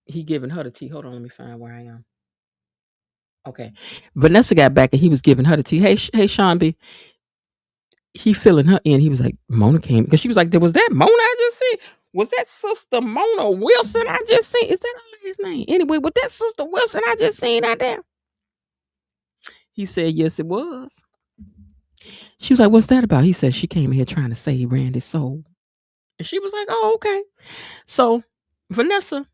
he giving her the tea. Hold on, let me find where I am. Okay. Vanessa got back and he was giving her the tea. Hey, Sean B. He filling her in. He was like, Mona came. Because she was like, was that Mona I just seen? Was that Sister Mona Wilson I just seen? Is that her last name? Anyway, was that Sister Wilson I just seen out there? He said, yes, it was. She was like, what's that about? He said, she came here trying to save Randy's soul. And she was like, oh, okay. So Vanessa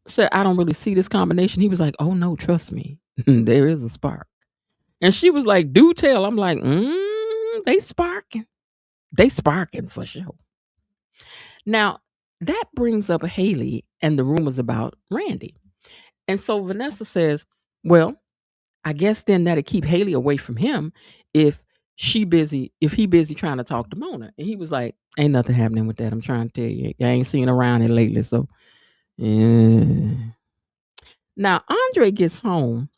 said, I don't really see this combination. He was like, oh, no, trust me. There is a spark. And she was like, do tell. I'm like, they sparking. They sparking for sure. Now, that brings up Haley and the rumors about Randy. And so Vanessa says, well, I guess then that'll keep Haley away from him if he busy trying to talk to Mona. And he was like, ain't nothing happening with that. I'm trying to tell you. I ain't seen around it lately. So, yeah. Now, Andre gets home.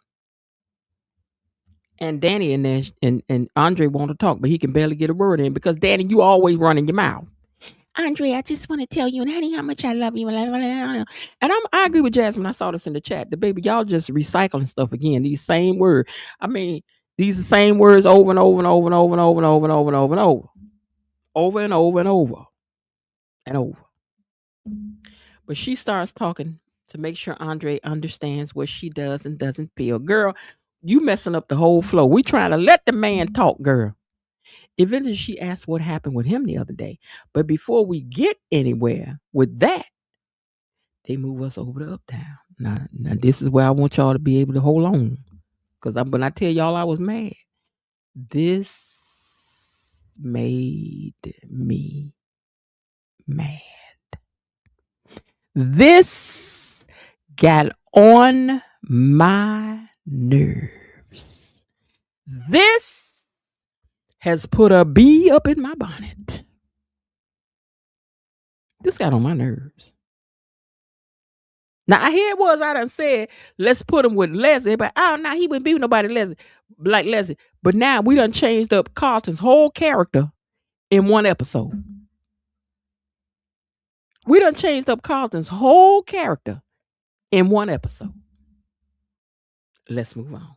And Dani in there, and Andre want to talk, but he can barely get a word in because, Dani, you always running your mouth. Andre, I just want to tell you, and honey, how much I love you. And I agree with Jasmine. I saw this in the chat. The baby, y'all just recycling stuff again. These same words. I mean, these are the same words over and over and over and over and over and over and over and over and over. Over and over and over. And over. But she starts talking to make sure Andre understands what she does and doesn't feel. Girl, you messing up the whole flow. We trying to let the man talk, girl. Eventually, she asked what happened with him the other day. But before we get anywhere with that, they move us over to Uptown. Now this is where I want y'all to be able to hold on. Because when I tell y'all I was mad, this made me mad. This got on my nerves. This has put a bee up in my bonnet. This got on my nerves. Now, I hear it was, I done said, let's put him with Leslie, but he wouldn't be with nobody like Leslie. But now we done changed up Carlton's whole character in one episode. We done changed up Carlton's whole character in one episode. Let's move on.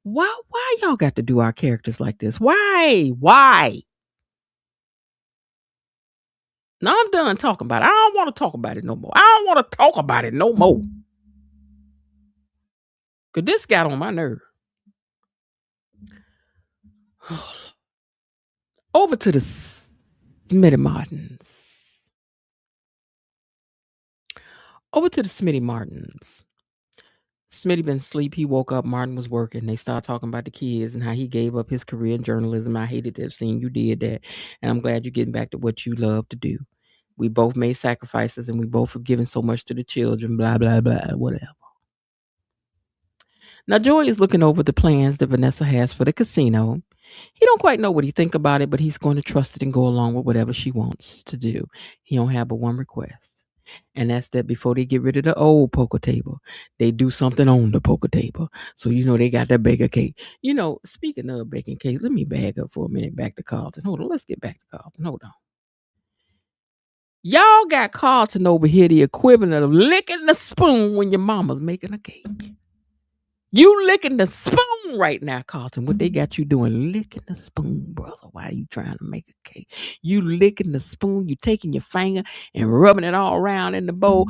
Why y'all got to do our characters like this? Why? Now I'm done talking about it. I don't want to talk about it no more. Because this got on my nerve. Over to the Smitty Martins. Smitty been asleep. He woke up. Martin was working. They started talking about the kids and how he gave up his career in journalism. I hated to have seen you did that. And I'm glad you're getting back to what you love to do. We both made sacrifices and we both have given so much to the children, blah, blah, blah, whatever. Now, Joy is looking over the plans that Vanessa has for the casino. He don't quite know what he think about it, but he's going to trust it and go along with whatever she wants to do. He don't have but one request. And that's that before they get rid of the old poker table, they do something on the poker table. So, they got that baker cake. Speaking of baking cake, let me back up for a minute back to CARLTON. Hold on, let's get back to CARLTON. Hold on. Y'all got CARLTON over here, the equivalent of licking the spoon when your mama's making a cake. You licking the spoon right now, CARLTON. What they got you doing? Licking the spoon, brother. Why are you trying to make a cake? You licking the spoon. You taking your finger and rubbing it all around in the bowl.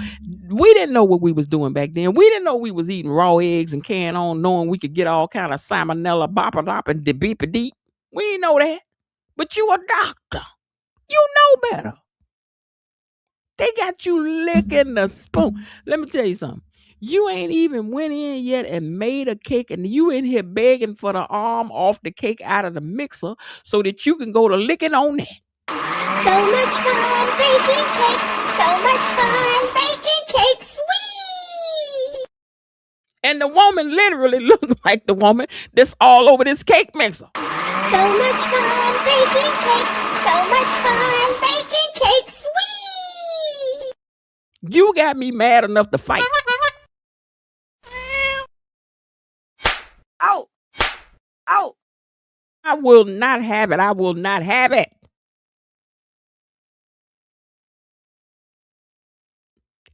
We didn't know what we was doing back then. We didn't know we was eating raw eggs and carrying on knowing we could get all kind of salmonella, bop-a-dop, and de-beep-a-deep. We didn't know that. But you a doctor. You know better. They got you licking the spoon. Let me tell you something. You ain't even went in yet and made a cake, and you in here begging for the arm off the cake out of the mixer so that you can go to licking on that. So much fun baking cakes. So much fun baking cakes. Whee! And the woman literally looked like the woman that's all over this cake mixer. So much fun baking cakes. So much fun baking cakes. Whee! You got me mad enough to fight. Oh, I will not have it.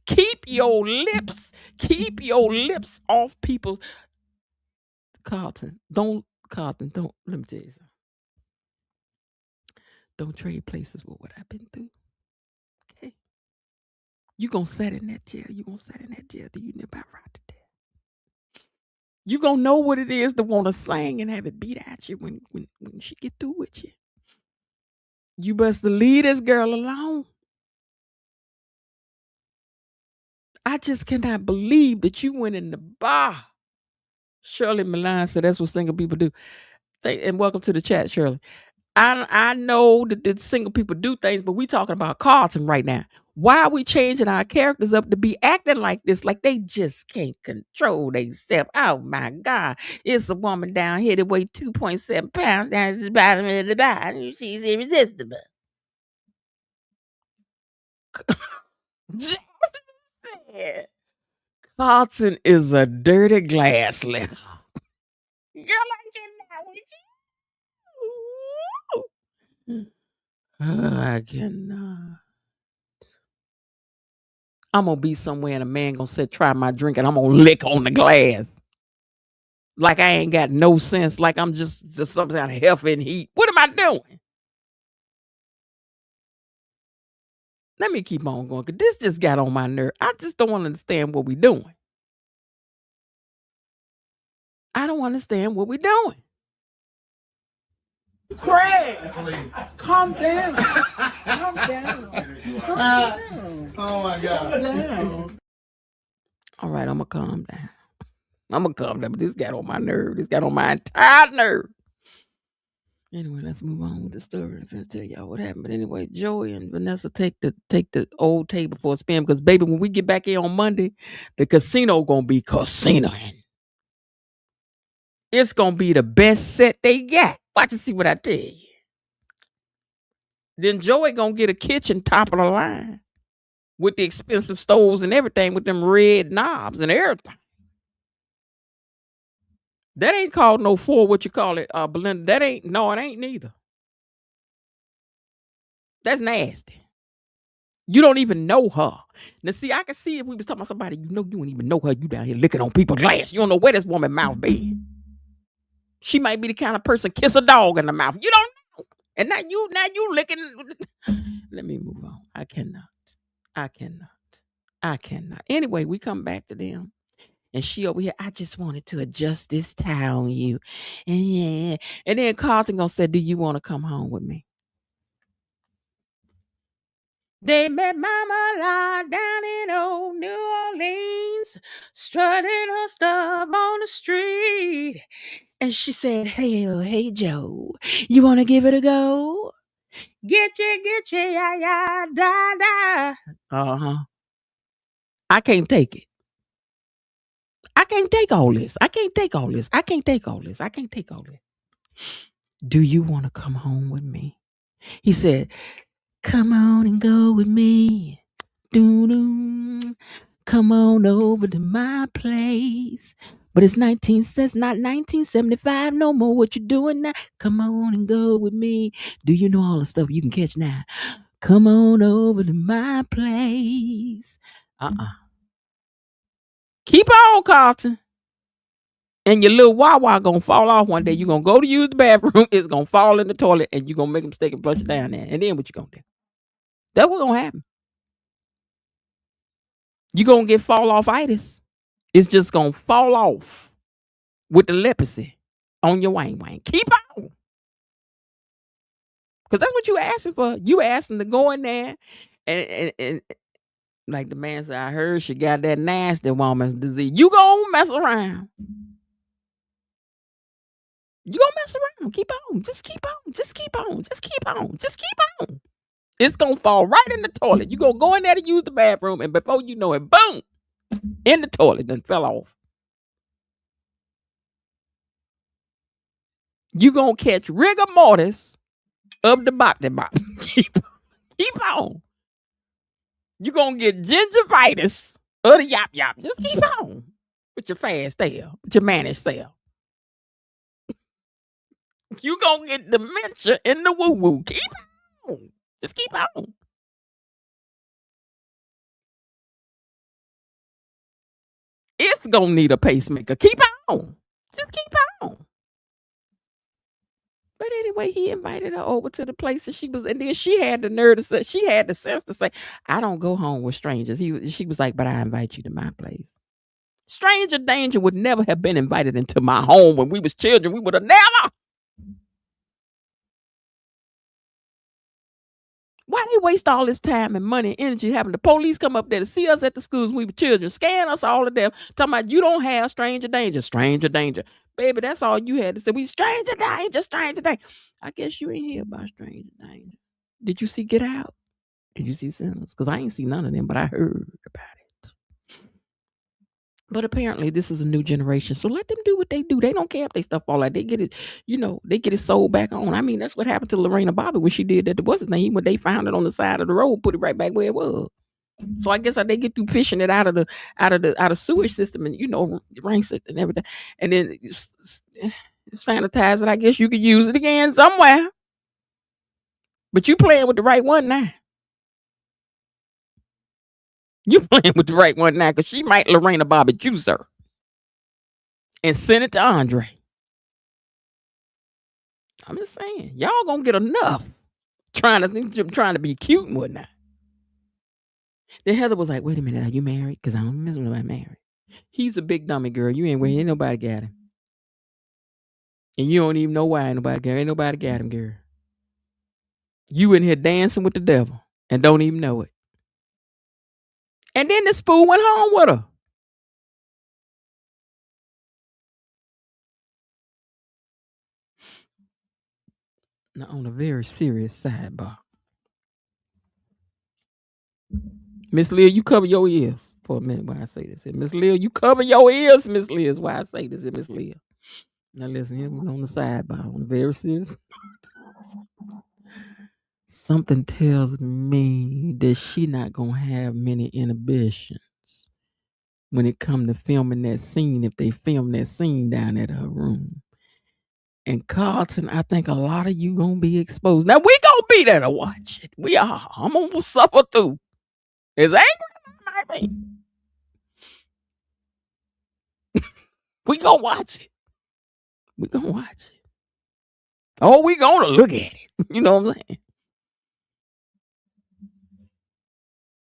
Keep your lips off people. CARLTON, don't, let me tell you something. Don't trade places with what I've been through. Okay? You gonna sit in that jail. Do you never ride to death? You gonna know what it is to want to sing and have it beat at you when she get through with you. You best leave this girl alone. I just cannot believe that you went in the bar. Shirley Milan said that's what single people do. And welcome to the chat, Shirley. I know that the single people do things, but we talking about CARLTON right now. Why are we changing our characters up to be acting like this? Like they just can't control themselves. Oh my God. It's a woman down here that weighs 2.7 pounds down at the bottom of the bottom. She's irresistible. CARLTON is a dirty glass liquor. Girl, I cannot with you. I cannot. I'm going to be somewhere and a man going to say, try my drink, and I'm going to lick on the glass. Like I ain't got no sense. Like I'm just some kind of health and heat. What am I doing? Let me keep on going, because this just got on my nerve. I just don't understand what we're doing. I don't understand what we're doing. Craig, calm down. Calm down. Oh my God. Down. All right, I'm going to calm down. But this got on my nerve. This got on my entire nerve. Anyway, let's move on with the story. I'm going to tell y'all what happened. But anyway, Joey and Vanessa take the old table for a spin, because, baby, when we get back here on Monday, the casino going to be casinoing. It's going to be the best set they got. Watch and see what I tell you. Then Joey going to get a kitchen top of the line with the expensive stoves and everything with them red knobs and everything. That ain't called no Belinda. That ain't, no, it ain't neither. That's nasty. You don't even know her. Now, see, I can see if we was talking about somebody, you don't even know her. You down here licking on people's glass. You don't know where this woman mouth been. She might be the kind of person kiss a dog in the mouth. You don't know. And now you licking. Let me move on. I cannot. Anyway, we come back to them. And she over here, I just wanted to adjust this towel on you. And yeah. And then Carlton gonna say, do you want to come home with me? They met Mama La down in old New Orleans, strutting her stuff on the street. And she said, hey, Joe, you want to give it a go? Get you, yeah, da. Uh-huh. I can't take it. I can't take all this. Do you want to come home with me? He said, come on and go with me. Doo-doo. Come on over to my place. But it's not 1975 no more. What you doing now? Come on and go with me. Do you know all the stuff you can catch now? Come on over to my place. Keep on, Carlton. And your little Wawa gonna fall off one day. You're gonna go to use the bathroom. It's gonna fall in the toilet, and you're gonna make a mistake and flush it down there. And then what you gonna do? That's what's gonna happen. You're gonna get fall off itis. It's just gonna fall off with the leprosy on your wang. Keep on. Because that's what you asking for. You asking to go in there and like the man said, I heard she got that nasty woman's disease. You gonna mess around. You gonna mess around. Keep on. Just keep on. It's gonna fall right in the toilet. You gonna go in there to use the bathroom, and before you know it, boom, in the toilet, then fell off. You gonna catch rigor mortis of the body. Keep on. You gonna get gingivitis of the yop. Just keep on with your fast tail, with your managed tail. You gonna get dementia in the woo. Keep on. Just keep on. It's gonna need a pacemaker. Keep on. Just keep on. But anyway, he invited her over to the place, and then she had the nerve to say, she had the sense to say, I don't go home with strangers. She was like, but I invite you to my place. Stranger danger would never have been invited into my home when we was children. We would have never. Why they waste all this time and money and energy having the police come up there to see us at the schools when we were children, scan us all to death, talking about you don't have stranger danger. Baby, that's all you had to say. We stranger danger. I guess you ain't hear about stranger danger. Did you see Get Out? Did you see Sinners? Because I ain't seen none of them, but I heard about it. But apparently this is a new generation. So let them do what they do. They don't care if they stuff all that. They get it, they get it sold back on. I mean, that's what happened to Lorena Bobbitt when she did that. What's his name? When they found it on the side of the road, put it right back where it was. So I guess they get through fishing it out of sewage system and rinse it and everything. And then sanitize it. I guess you could use it again somewhere. But you playing with the right one now. You playing with the right one now, because she might Lorena Bobbitt juice her and send it to Andre. I'm just saying, y'all gonna get enough trying to be cute and whatnot. Then Heather was like, wait a minute, are you married? Because I don't miss nobody married. He's a big dummy, girl. You ain't nobody got him. And you don't even know why ain't nobody got him, girl. You in here dancing with the devil and don't even know it. And then this fool went home with her. Now, on a very serious sidebar, Miss Leah, you cover your ears for a minute while I say this. Miss Leah, you cover your ears, Miss Leah, is why I say this, Miss Leah. Now listen, here on the sidebar, on a very serious. Something tells me that she not gonna have many inhibitions when it come to filming that scene, if they film that scene down at her room. And Carlton, I think a lot of you gonna be exposed. Now we gonna be there to watch it. We are. I'm gonna suffer through. As angry as I might be. We gonna watch it. We gonna watch it. Oh, we gonna look at it. You know what I'm saying?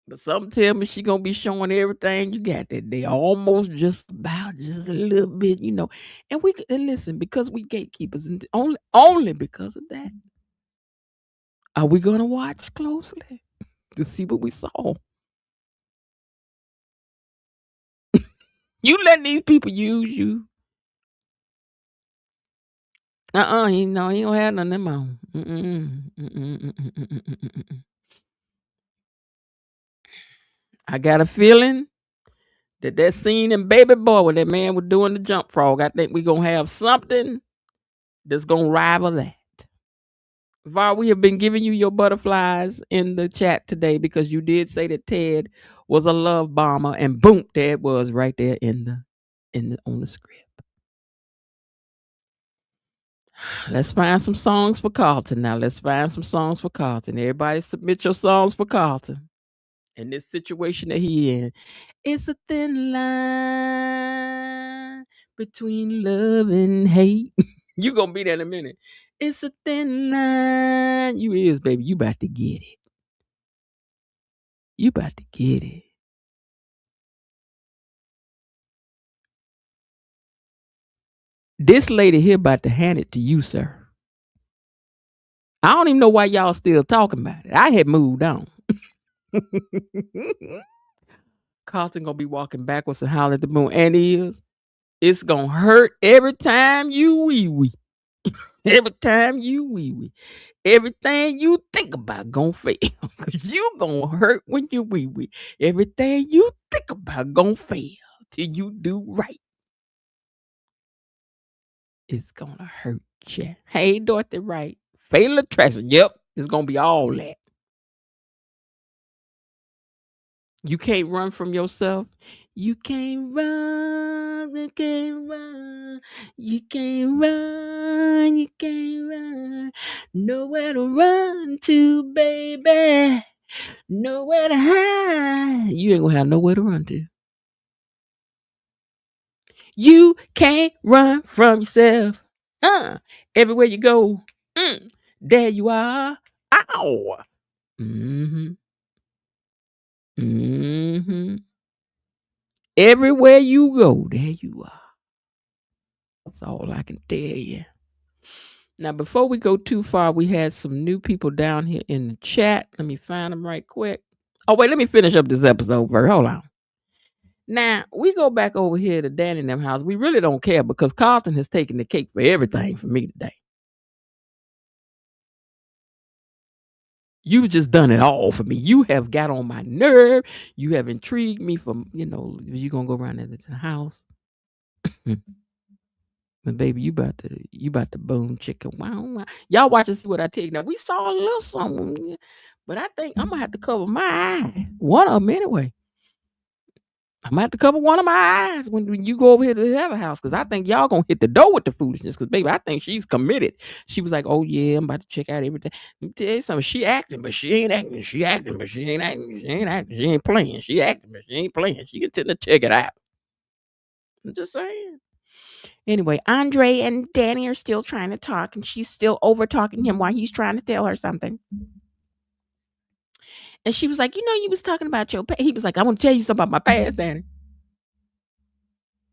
But something tell me she gonna be showing everything you got that day. Almost just about, just a little bit, you know. And listen, because we gatekeepers, and only because of that, are we gonna watch closely to see what we saw? You letting these people use you? You know, he don't have none of them on. I got a feeling that scene in Baby Boy when that man was doing the jump frog, I think we're gonna have something that's gonna rival that. Var, we have been giving you your butterflies in the chat today because you did say that Ted was a love bomber, and boom, there it was right there on the script. Let's find some songs for Carlton now. Let's find some songs for Carlton. Everybody submit your songs for Carlton. In this situation that he in. It's a thin line between love and hate. You gonna be there in a minute. It's a thin line. You is, baby. You about to get it. You about to get it. This lady here about to hand it to you, sir. I don't even know why y'all still talking about it. I had moved on. Carlton gonna be walking backwards and holler at the moon. And it's gonna hurt every time you wee-wee. Every time you wee-wee. Everything you think about gonna fail. Cause you gonna hurt when you wee-wee. Everything you think about gonna fail till you do right. It's gonna hurt you. Hey, Dorothy Wright. Fatal attraction. Yep. It's gonna be all that. You can't run from yourself. You can't run. You can't run. You can't run. You can't run. Nowhere to run to, baby. Nowhere to hide. You ain't gonna have nowhere to run to. You can't run from yourself. Everywhere you go, there you are. Ow. Everywhere you go, there you are. That's all I can tell you. Now, before we go too far, we had some new people down here in the chat. Let me find them right quick. Oh, wait, let me finish up this episode first. Hold on. Now, we go back over here to Dani and them house. We really don't care because Carlton has taken the cake for everything for me today. You've just done it all for me. You have got on my nerve. You have intrigued me from, you going to go around into the house. But baby, you about to boom chicken. Wow. Y'all watch and see what I tell you. Now, we saw a little something, but I think I'm going to have to cover my eye. One of them anyway. I'm going to have to cover one of my eyes when you go over here to the other house because I think y'all going to hit the door with the foolishness because, baby, I think she's committed. She was like, oh, yeah, I'm about to check out everything. Let me tell you something. She acting, but she ain't acting. She acting, but she ain't acting. She ain't acting. She ain't playing. She acting, but she ain't playing. She can tend to check it out. I'm just saying. Anyway, Andre and Dani are still trying to talk, and she's still over talking him while he's trying to tell her something. And she was like, you was talking about your past. He was like, I want to tell you something about my past, Dani.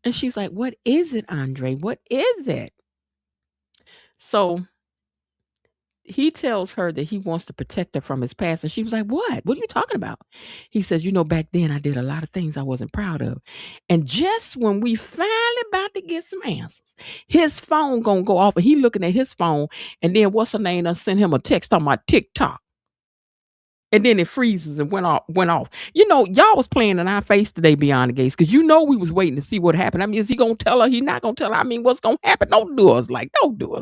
And she's like, what is it, Andre? What is it? So he tells her that he wants to protect her from his past. And she was like, what? What are you talking about? He says, back then I did a lot of things I wasn't proud of. And just when we finally about to get some answers, his phone gonna go off and he looking at his phone. And then what's her name? I sent him a text on my TikTok. And then it freezes and went off. Y'all was playing in our face today beyond the gates because we was waiting to see what happened. I mean, is he gonna tell her? He not gonna tell her? I mean, what's gonna happen? Don't do us like that. Don't do it.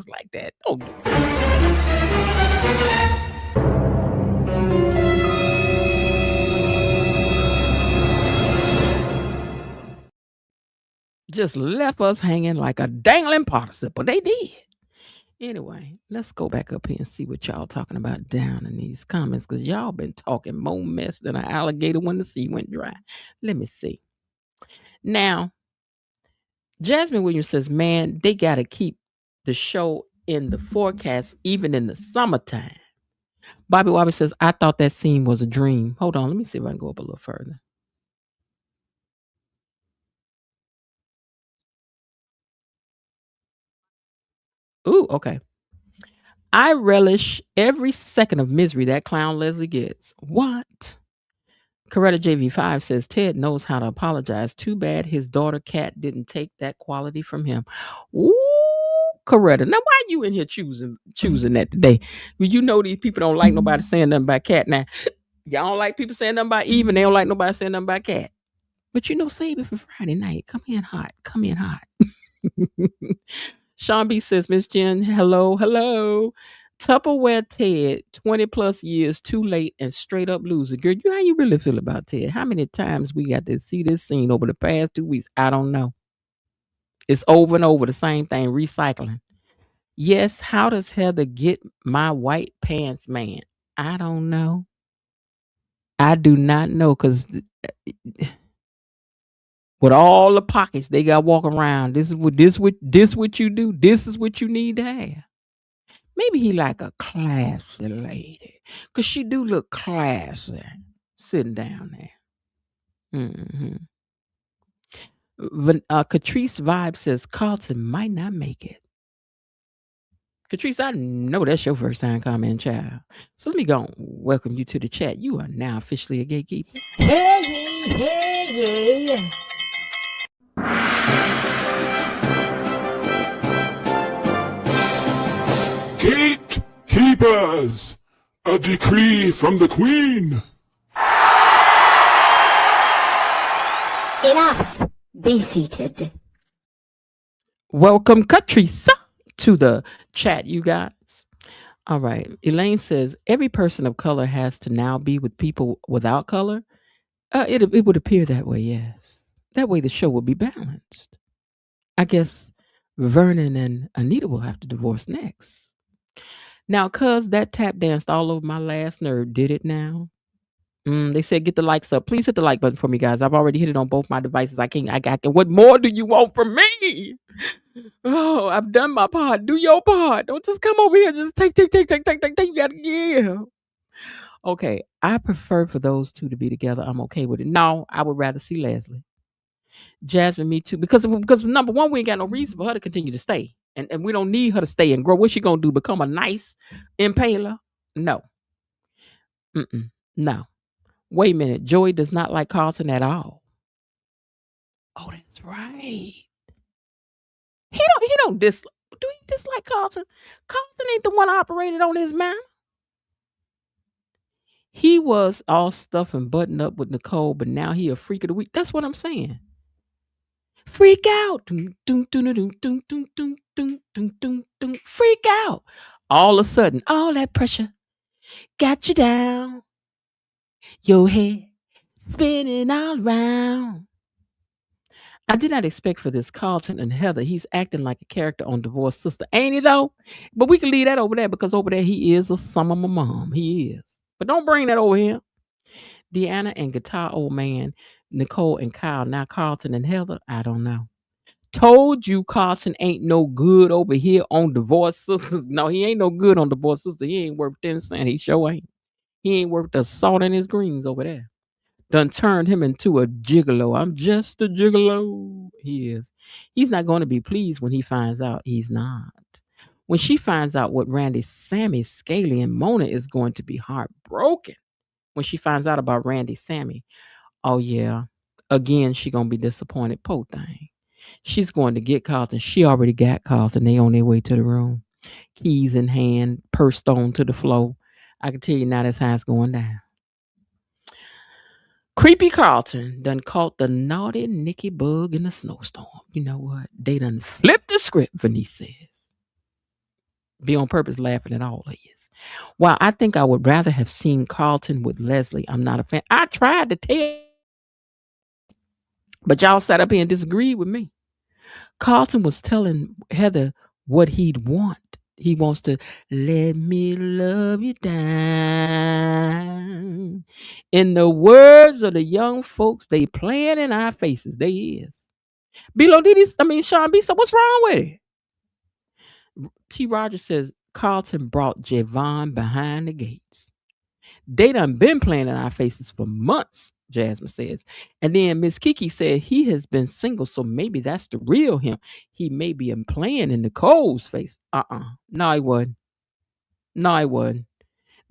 Just left us hanging like a dangling participle. They did. Anyway, let's go back up here and see what y'all talking about down in these comments because y'all been talking more mess than an alligator when the sea went dry. Let me see. Now, Jasmine Williams says, man, they got to keep the show in the forecast, even in the summertime. Bobby Wobbie says, I thought that scene was a dream. Hold on, let me see if I can go up a little further. Ooh, okay. I relish every second of misery that clown Leslie gets. What? Coretta JV5 says Ted knows how to apologize. Too bad his daughter Kat didn't take that quality from him. Ooh, Coretta. Now why you in here choosing that today? Well, you know these people don't like nobody saying nothing about Kat. Now, y'all don't like people saying nothing about Eve, and they don't like nobody saying nothing about Kat. But save it for Friday night. Come in hot. Come in hot. Sean B says, Miss Jen, hello. Tupperware Ted, 20 plus years too late and straight up loser. Girl, how you really feel about Ted? How many times we got to see this scene over the past 2 weeks? I don't know. It's over and over the same thing, recycling. Yes, how does Heather get my white pants man? I don't know. I do not know, because with all the pockets they got walking around, this what you do. This is what you need to have. Maybe he like a classy lady, because she do look classy sitting down there. Catrice Vibe says Carlton might not make it. Catrice, I know that's your first time coming, child. So let me go and welcome you to the chat. You are now officially a gatekeeper. Hey. Gatekeepers! A decree from the Queen! Enough. Be seated. Welcome, Catrice, to the chat, you guys. All right. Elaine says, every person of color has to now be with people without color. It would appear that way, yes. That way the show will be balanced. I guess Vernon and Anita will have to divorce next. Now, cuz that tap danced all over my last nerve, did it now? They said get the likes up. Please hit the like button for me, guys. I've already hit it on both my devices. I can. What more do you want from me? Oh, I've done my part. Do your part. Don't just come over here. Just take. You gotta give. Okay, I prefer for those two to be together. I'm okay with it. No, I would rather see Leslie. Jasmine, me too. Because number one, we ain't got no reason for her to continue to stay. And we don't need her to stay and grow. What's she gonna do? Become a nice impaler? No. No. Wait a minute. Joey does not like Carlton at all. Oh, that's right. He don't dislike. Do he dislike Carlton? Carlton ain't the one operated on his mind. He was all stuff and button up with Nicole, but now he a freak of the week. That's what I'm saying. Freak out. Freak out. All of a sudden, all that pressure got you down. Your head spinning all around. I did not expect for this Carlton and Heather. He's acting like a character on Divorced Sister. Ain't he though? But we can leave that over there, because over there he is a son of my mom. He is. But don't bring that over here. Deanna and Guitar Old Man, Nicole and Kyle. Now Carlton and Heather, I don't know. Told you Carlton ain't no good over here on Divorced Sisters. No, he ain't no good on Divorced Sister. He ain't worth 10 cents. He sure ain't. He ain't worth the salt in his greens over there. Done turned him into a gigolo. I'm just a gigolo. He is. He's not going to be pleased when he finds out he's not. When she finds out what Randy, Sammy, Scaly, and Mona is going to be heartbroken. When she finds out about Randy, Sammy, oh yeah, again she gonna be disappointed. Poor thing. She's going to get Carlton. She already got Carlton. They on their way to the room, keys in hand, purse stone to the floor. I can tell you now that's how it's going down. Creepy Carlton done caught the naughty Nicky bug in the snowstorm. You know what? They done flipped the script, Vanessa says. Be on purpose laughing at all of you. Wow, I think I would rather have seen Carlton with Leslie. I'm not a fan. I tried to tell, but y'all sat up here and disagreed with me. Carlton was telling Heather what he'd want. He wants to let me love you down. In the words of the young folks, they playing in our faces. They is. Sean B, so what's wrong with it? T. Rogers says Carlton brought Javon behind the gates. They done been playing in our faces for months, Jasmine says. And then Miss Kiki said he has been single, so maybe that's the real him. He may be playing in Nicole's face. No, he wasn't. No, he wasn't.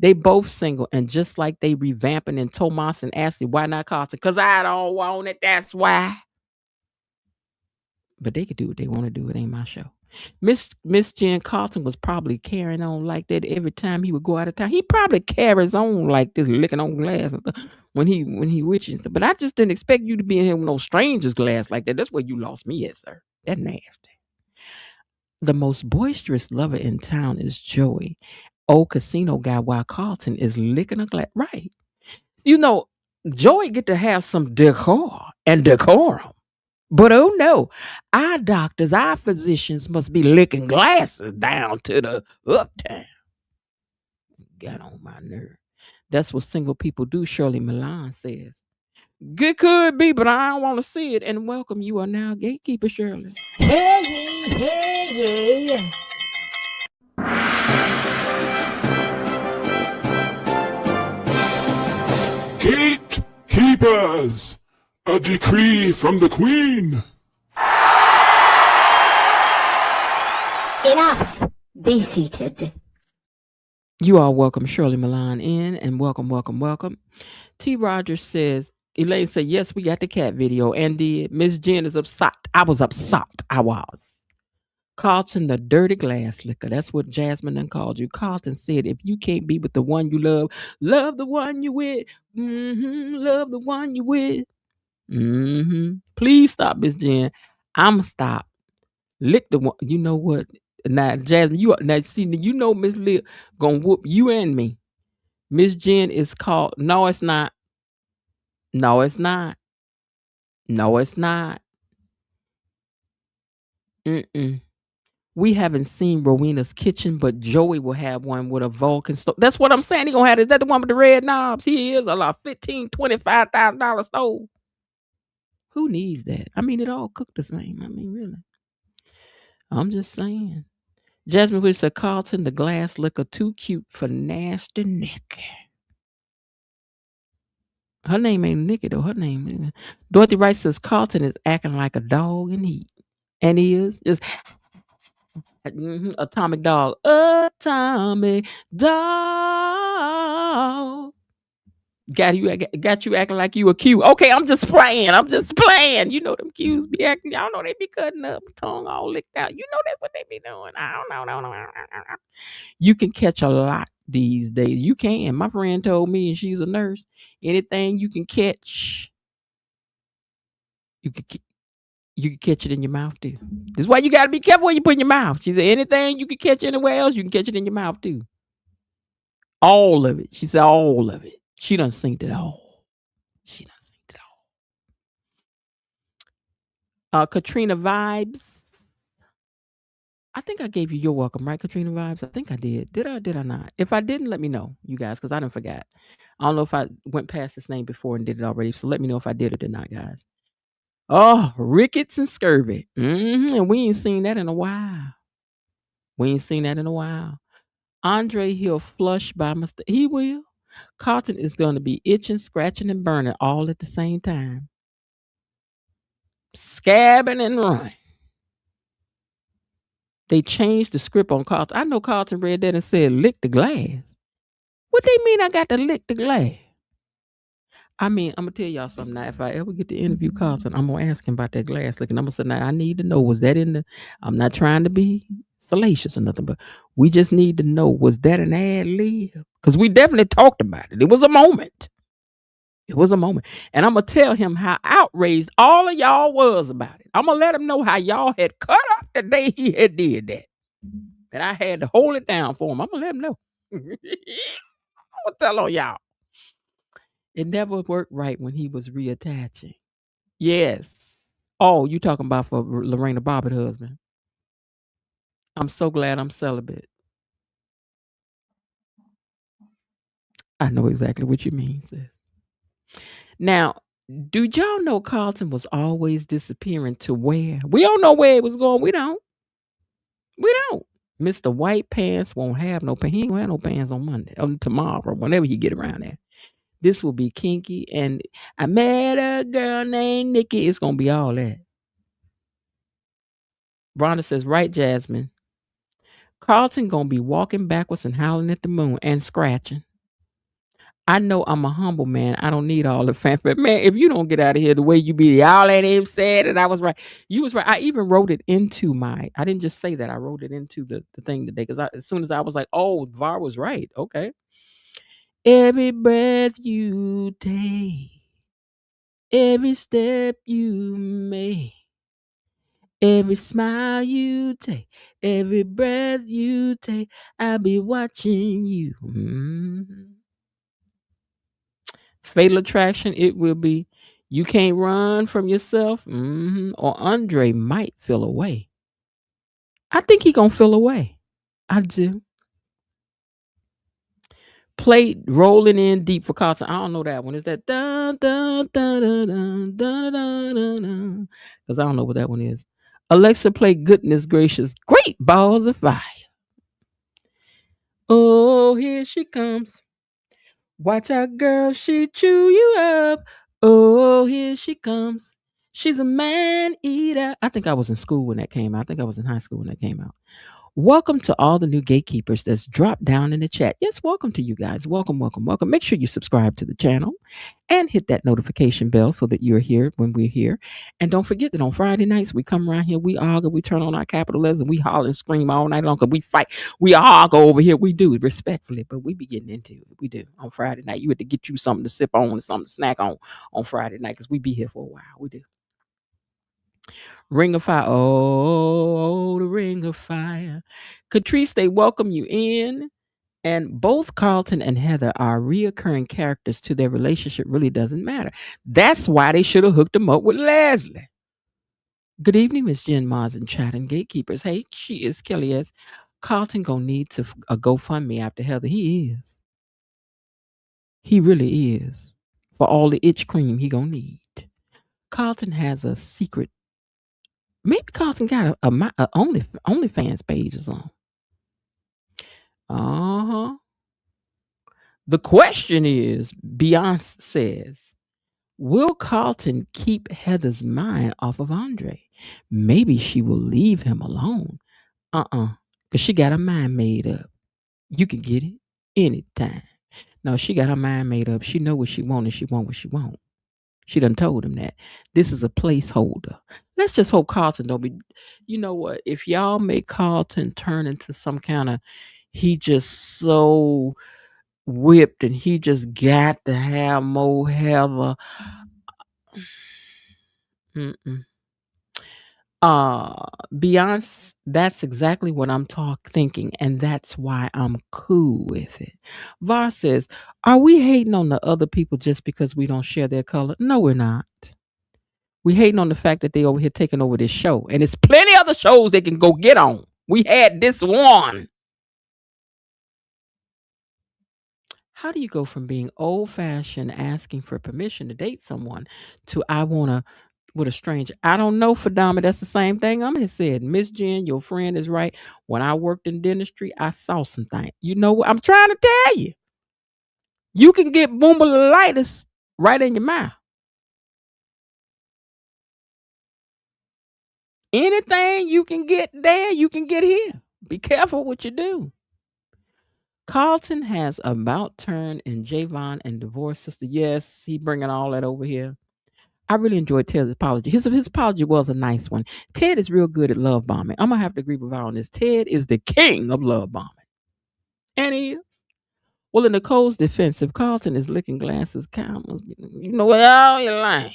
They both single, and just like they revamping and Tomas and Ashley, why not Carlton? Because I don't want it, that's why. But they could do what they want to do. It ain't my show. Miss Jen Carlton was probably carrying on like that every time he would go out of town. He probably carries on like this, licking on glass and stuff when he with you and stuff. But I just didn't expect you to be in here with no strangers glass like that. That's where you lost me at, sir. That's nasty. The most boisterous lover in town is Joey, old casino guy, while Carlton is licking a glass. Right. You know, Joey get to have some decor and decorum. But oh no, our doctors, our physicians must be licking glasses down to the uptown. Got on my nerve. That's what single people do, Shirley Milan says. It could be, but I don't want to see it. And welcome, you are now Gatekeeper Shirley. Hey. Gatekeepers! A decree from the Queen! Enough. Be seated. You are welcome, Shirley Milan in, and welcome. T. Rogers says, Elaine said, yes, we got the cat video, and did. Miss Jen is upset. I was upset. I was. Carlton, the dirty glass licker. That's what Jasmine done called you. Carlton said, if you can't be with the one you love the one you with. Love the one you with. Please stop, Miss Jen. I'ma stop. Lick the one. You know what? Now, Jasmine, you know Miss Lip gonna whoop you and me. Miss Jen is called. No, it's not. No, it's not. No, it's not. We haven't seen Rowena's kitchen, but Joey will have one with a Vulcan stove. That's what I'm saying. He gonna have. Is that the one with the red knobs? He is a lot $15,000, $25,000 stove. Who needs that? I mean, it all cooked the same. I mean, really. I'm just saying. Jasmine Wish said, Carlton, the glass liquor, too cute for nasty Nick. Her name ain't Nikki, though. Her name. Dorothy Wright says, Carlton is acting like a dog in heat. And he is. Just atomic dog. Atomic dog. Got you acting like you a cute. Okay, I'm just playing. You know them cues be acting. Y'all know they be cutting up, tongue all licked out. You know that's what they be doing. I don't know. You can catch a lot these days. You can. My friend told me, and she's a nurse. Anything you can catch, you can catch it in your mouth too. This is why you gotta be careful what you put in your mouth. She said anything you can catch anywhere else, you can catch it in your mouth too. All of it. She said all of it. She done seen it all. Katrina Vibes. I think I gave you your welcome, right, Katrina Vibes? I think I did. Did I not? If I didn't, let me know, you guys, because I didn't forget. I don't know if I went past this name before and did it already, so let me know if I did or did not, guys. Oh, rickets and scurvy. And we ain't seen that in a while. Andre, he'll flush by mistake. He will. Carlton is going to be itching, scratching, and burning all at the same time. Scabbing and running. They changed the script on Carlton. I know Carlton read that and said, lick the glass. What they mean I got to lick the glass? I mean, I'm going to tell y'all something now. If I ever get to interview Carlton, I'm going to ask him about that glass licking. I'm going to say, now, I need to know, was that in the... I'm not trying to be salacious or nothing, but we just need to know, was that an ad lib? Because we definitely talked about it. It was a moment. And I'm going to tell him how outraged all of y'all was about it. I'm going to let him know how y'all had cut up the day he had did that. And I had to hold it down for him. I'm going to let him know. I'm going to tell on y'all. It never worked right when he was reattaching. Yes. Oh, you talking about for Lorena Bobbitt husband. I'm so glad I'm celibate. I know exactly what you mean, sis. Now, do y'all know Carlton was always disappearing to where? We don't know where it was going. We don't. Mr. White Pants won't have no pants. He ain't gonna have no pants on Monday, on tomorrow, whenever he get around there. This will be kinky, and I met a girl named Nikki. It's gonna be all that. Rhonda says, right, Jasmine. Carlton gonna be walking backwards and howling at the moon and scratching. I know I'm a humble man. I don't need all the fanfare. Man, if you don't get out of here the way you be, y'all ain't even said it. I was right. You was right. I even wrote it into I didn't just say that. I wrote it into the thing today because as soon as I was like, oh, VAR was right. Okay. Every breath you take, every step you make, every smile you take, every breath you take, I'll be watching you. Fatal Attraction, it will be You Can't Run From Yourself, or Andre might feel away. I think he gonna feel away. I do. Plate Rolling In Deep for Carlton. I don't know that one. Is that dun dun dun dun dun dun dun dun? Because I don't know what that one is. Alexa, play Goodness Gracious, Great Balls of Fire. Oh, here she comes. Watch out, girl, she chew you up. Oh, here she comes. She's a man eater. I think I was in school when that came out. I think I was in high school when that came out. Welcome to all the new gatekeepers that's dropped down in the chat. Yes, welcome to you guys. Welcome, welcome, welcome. Make sure you subscribe to the channel and hit that notification bell so that you're here when we're here. And don't forget that on Friday nights, we come around here, we argue, we turn on our capital letters, and we holler and scream all night long because we fight. We argue over here. We do it respectfully, but we be getting into it. We do. On Friday night, you have to get you something to sip on and something to snack on Friday night because we be here for a while. We do. Ring of Fire. Oh, the Ring of Fire. Catrice, they welcome you in. And both Carlton and Heather are reoccurring characters to their relationship. Really doesn't matter. That's why they should have hooked them up with Leslie. Good evening, Miss Jen Mars and Chat and Gatekeepers. Hey, she is Kelly S. Carlton gonna need to a GoFundMe after Heather. He is. He really is. For all the itch cream he gonna need. Carlton has a secret. Maybe Carlton got a OnlyFans page or something. The question is, Beyonce says, will Carlton keep Heather's mind off of Andre? Maybe she will leave him alone. Because she got her mind made up. You can get it anytime. No, she got her mind made up. She know what she want and she want what she want. She done told him that. This is a placeholder. Let's just hope Carlton don't be, you know what, if y'all make Carlton turn into some kind of, he just so whipped and he just got to have more Heather. Beyonce, that's exactly what I'm thinking, and that's why I'm cool with it. Var says, are we hating on the other people just because we don't share their color? No, we're not. We hating on the fact that they over here taking over this show, and it's plenty other shows they can go get on. We had this one. How do you go from being old-fashioned, asking for permission to date someone, to I want to with a stranger? I don't know, Fadama. That's the same thing I'm has said. Miss Jen, your friend is right. When I worked in dentistry, I saw some things. You know what I'm trying to tell you? You can get boombalilitis right in your mouth. Anything you can get there, you can get here. Be careful what you do. Carlton has about turned in Javon and divorced sister. Yes, he bringing all that over here. I really enjoyed Ted's apology. His apology was a nice one. Ted is real good at love bombing. I'm going to have to agree with her on this. Ted is the king of love bombing. And he is. Well, in Nicole's defense, if Carlton is licking glasses, Kyle must be, you know what? Oh, you're lying.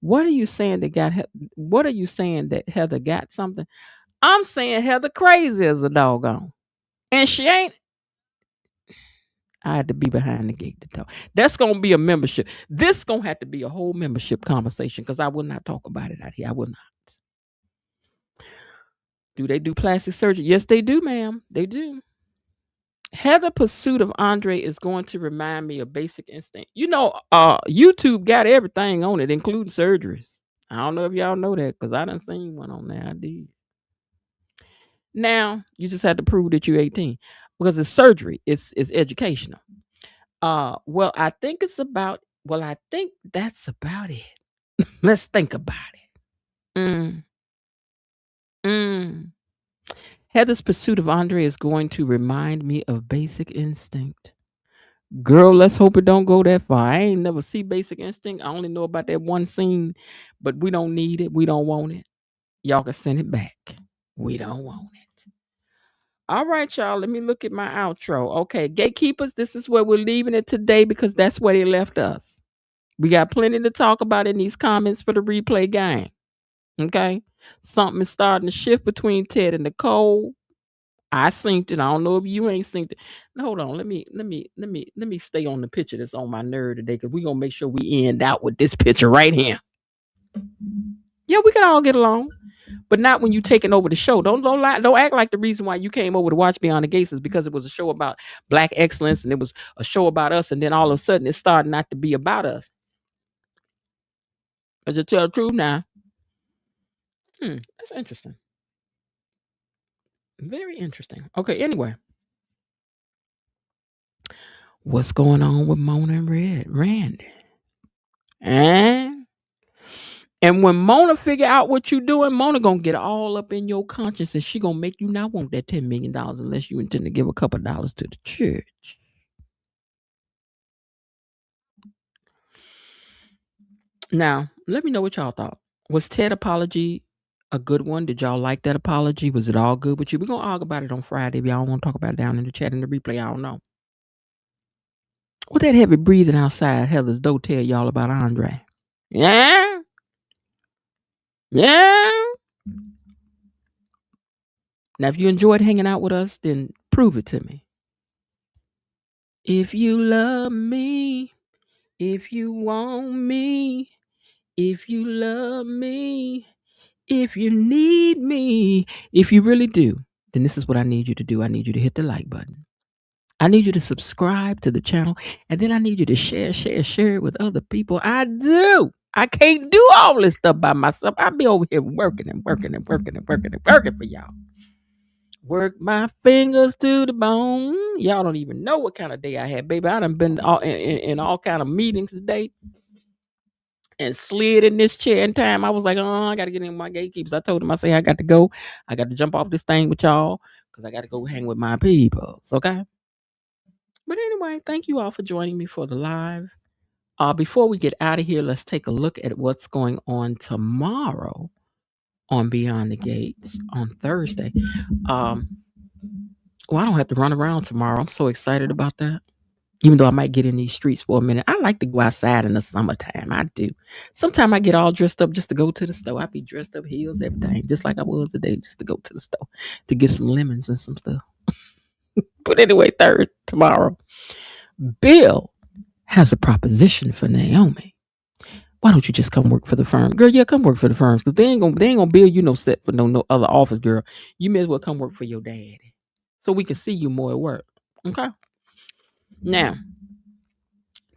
What are you saying that Heather got something? I'm saying Heather crazy as a doggone. And she ain't. I had to be behind the gate to talk. That's going to be a membership. This going to have to be a whole membership conversation because I will not talk about it out here. I will not. Do they do plastic surgery? Yes, they do, ma'am. They do. Heather pursuit of Andre is going to remind me of Basic Instinct. You know, YouTube got everything on it, including surgeries. I don't know if y'all know that because I done seen one on there. I did. Now you just have to prove that you're 18 because it's surgery. It's educational. Well, I think it's about. Well, I think that's about it. Let's think about it. Mm. Heather's pursuit of Andre is going to remind me of Basic Instinct. Girl, let's hope it don't go that far. I ain't never see Basic Instinct. I only know about that one scene, but we don't need it. We don't want it. Y'all can send it back. We don't want it. All right, y'all. Let me look at my outro. Okay, Gatekeepers, this is where we're leaving it today because that's where they left us. We got plenty to talk about in these comments for the replay game. Okay? Something is starting to shift between Ted and Nicole. I synced it. I don't know if you ain't synced it. Now, hold on. Let me stay on the picture that's on my nerve today because we're gonna make sure we end out with this picture right here. Yeah, we can all get along. But not when you taking over the show. Don't lie. Don't act like the reason why you came over to watch Beyond the Gates is because it was a show about Black excellence and it was a show about us, and then all of a sudden it started not to be about us. As you tell the truth now. That's interesting. Very interesting. Okay, anyway. What's going on with Mona and Randy? And when Mona figure out what you doing, Mona gonna get all up in your conscience and she gonna make you not want that $10 million unless you intend to give a couple dollars to the church. Now, let me know what y'all thought. Was Ted apology a good one? Did y'all like that apology? Was it all good with you? We're gonna argue about it on Friday. If y'all want to talk about it down in the chat and the replay, I don't know. What that heavy breathing outside Heather's door tell y'all about Andre? Yeah? Yeah? Now, if you enjoyed hanging out with us, then prove it to me. If you love me, if you want me, if you love me, if you need me, if you really do, then this is what I need you to do. I need you to hit the like button. I need you to subscribe to the channel. And then I need you to share it with other people. I do. I can't do all this stuff by myself. I'll be over here working for y'all. Work my fingers to the bone. Y'all don't even know what kind of day I had, baby. I done been in all kind of meetings today and slid in this chair in time. I was like, I got to get in my gatekeepers. I told him, I got to go. I got to jump off this thing with y'all because I got to go hang with my people. Okay? But anyway, thank you all for joining me for the live. Before we get out of here, let's take a look at what's going on tomorrow on Beyond the Gates on Thursday. Well, I don't have to run around tomorrow. I'm so excited about that. Even though I might get in these streets for a minute. I like to go outside in the summertime. I do. Sometimes I get all dressed up just to go to the store. I be dressed up, heels, everything, just like I was today, just to go to the store to get some lemons and some stuff. But anyway, tomorrow, Bill has a proposition for Naomi. Why don't you just come work for the firm? Girl, yeah, come work for the firms because they ain't gonna bill you no set for no other office, girl. You may as well come work for your daddy so we can see you more at work. Okay? Now,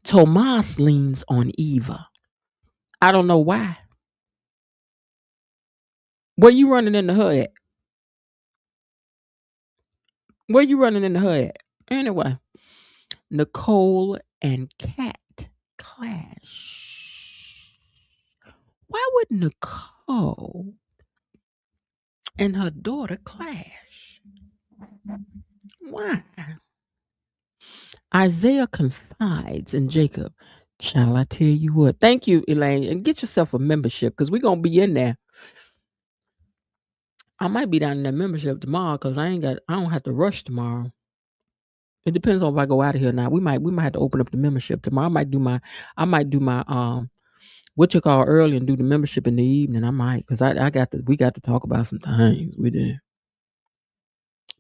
Tomas leans on Eva. I don't know why. Where you running into her at? Where you running into her at? Anyway, Nicole and Kat clash. Why would Nicole and her daughter clash? Why? Isaiah confides in Jacob. Shall I tell you what? Thank you, Elaine. And get yourself a membership because we're going to be in there. I might be down in that membership tomorrow because I don't have to rush tomorrow. It depends on if I go out of here now. We might have to open up the membership tomorrow. I might do my what you call early and do the membership in the evening. I might because we got to talk about some things we did.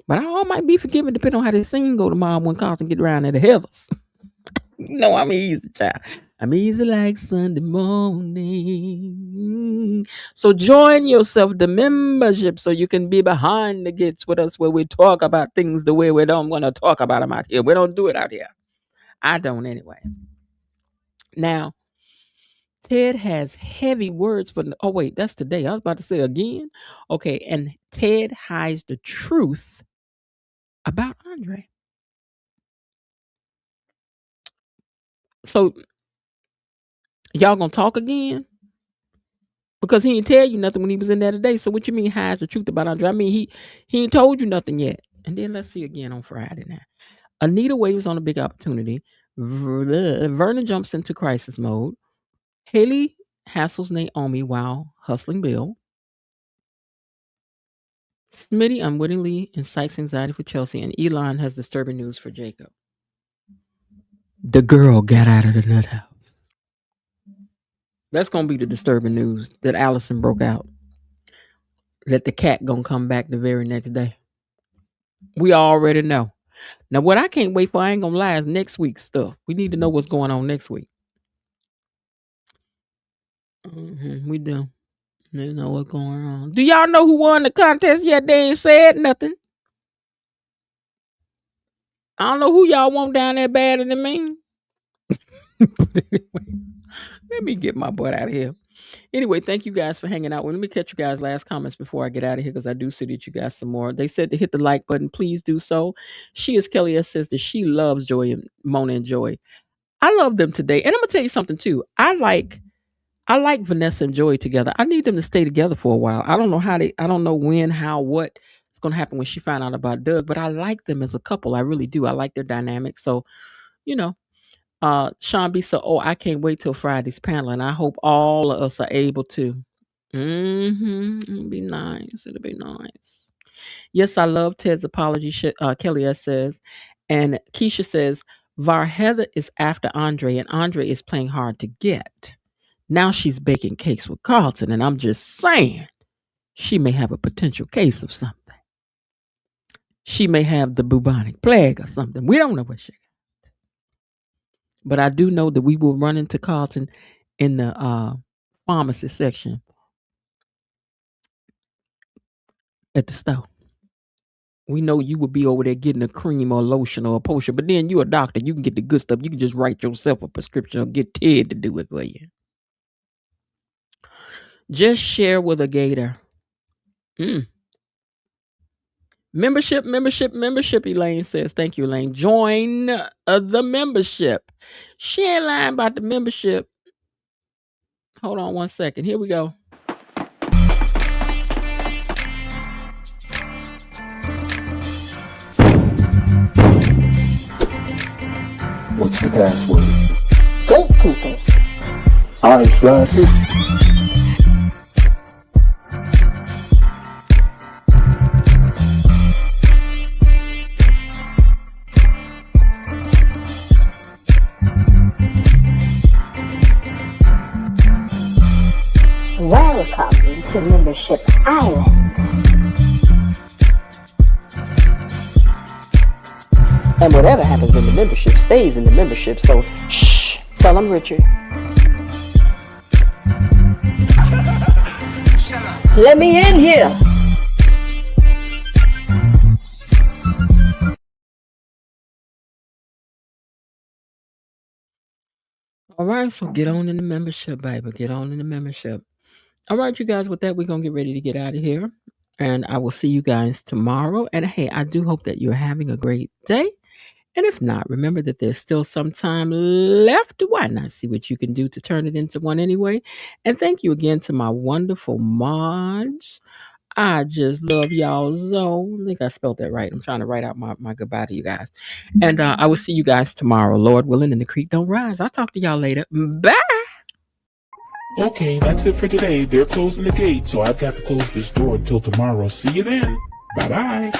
But I all might be forgiven depending on how this scene go tomorrow when Carlton get around at the Heathers. No, I'm easy, child. I'm easy like Sunday morning. So join yourself the membership so you can be behind the gates with us where we talk about things the way we don't want to talk about them out here. We don't do it out here. I don't anyway. Now, Ted has heavy words for. Oh wait, that's today. I was about to say again. Okay, and Ted hides the truth about Andre. So y'all gonna talk again? Because he didn't tell you nothing when he was in there today. So what you mean hides the truth about Andre? I mean he ain't told you nothing yet. And then let's see again on Friday now. Anita waves on a big opportunity. Vernon jumps into crisis mode. Haley hassles Naomi while hustling Bill. Smitty unwittingly incites anxiety for Chelsea, and Elon has disturbing news for Jacob. The girl got out of the nut house. That's going to be the disturbing news, that Allison broke out. That the cat going to come back the very next day. We already know. Now, what I can't wait for, I ain't going to lie, is next week's stuff. We need to know what's going on next week. We do. They know what's going on. Do y'all know who won the contest yet? They ain't said nothing. I don't know who y'all want down there badder than me. But anyway, let me get my butt out of here. Anyway, thank you guys for hanging out. Well, let me catch you guys' last comments before I get out of here, because I do see that you guys some more. They said to hit the like button. Please do so. She is Kelly S. says that she loves Joy and Mona and Joy. I love them today. And I'm going to tell you something too. I like Vanessa and Joy together. I need them to stay together for a while. I don't know when, how, what is going to happen when she find out about Doug, but I like them as a couple. I really do. I like their dynamic. So, Sean B. So, I can't wait till Friday's panel, and I hope all of us are able to. It'll be nice. It'll be nice. Yes, I love Ted's apology. Kelly S. says, and Keisha says, Var Heather is after Andre, and Andre is playing hard to get. Now she's baking cakes with Carlton, and I'm just saying, she may have a potential case of something. She may have the bubonic plague or something. We don't know what she got. But I do know that we will run into Carlton in the pharmacy section at the store. We know you would be over there getting a cream or a lotion or a potion, but then you're a doctor. You can get the good stuff. You can just write yourself a prescription or get Ted to do it for you. Just share with a gator. Membership, Elaine says. Thank you, Elaine. Join the membership. She ain't lying about the membership. Hold on one second. Here we go. What's the password? Gatekeepers. I slide it. Welcome to Membership Island. And whatever happens in the membership stays in the membership. So, shh, tell them, Richard. Let me in here. All right, so get on in the membership, baby. Get on in the membership. All right, you guys, with that, we're going to get ready to get out of here. And I will see you guys tomorrow. And hey, I do hope that you're having a great day. And if not, remember that there's still some time left. Why not see what you can do to turn it into one anyway? And thank you again to my wonderful mods. I just love y'all so. I think I spelled that right. I'm trying to write out my goodbye to you guys. And I will see you guys tomorrow, Lord willing, and the creek don't rise. I'll talk to y'all later. Bye. Okay, that's it for today. They're closing the gate, so I've got to close this door until tomorrow. See you then. Bye-bye.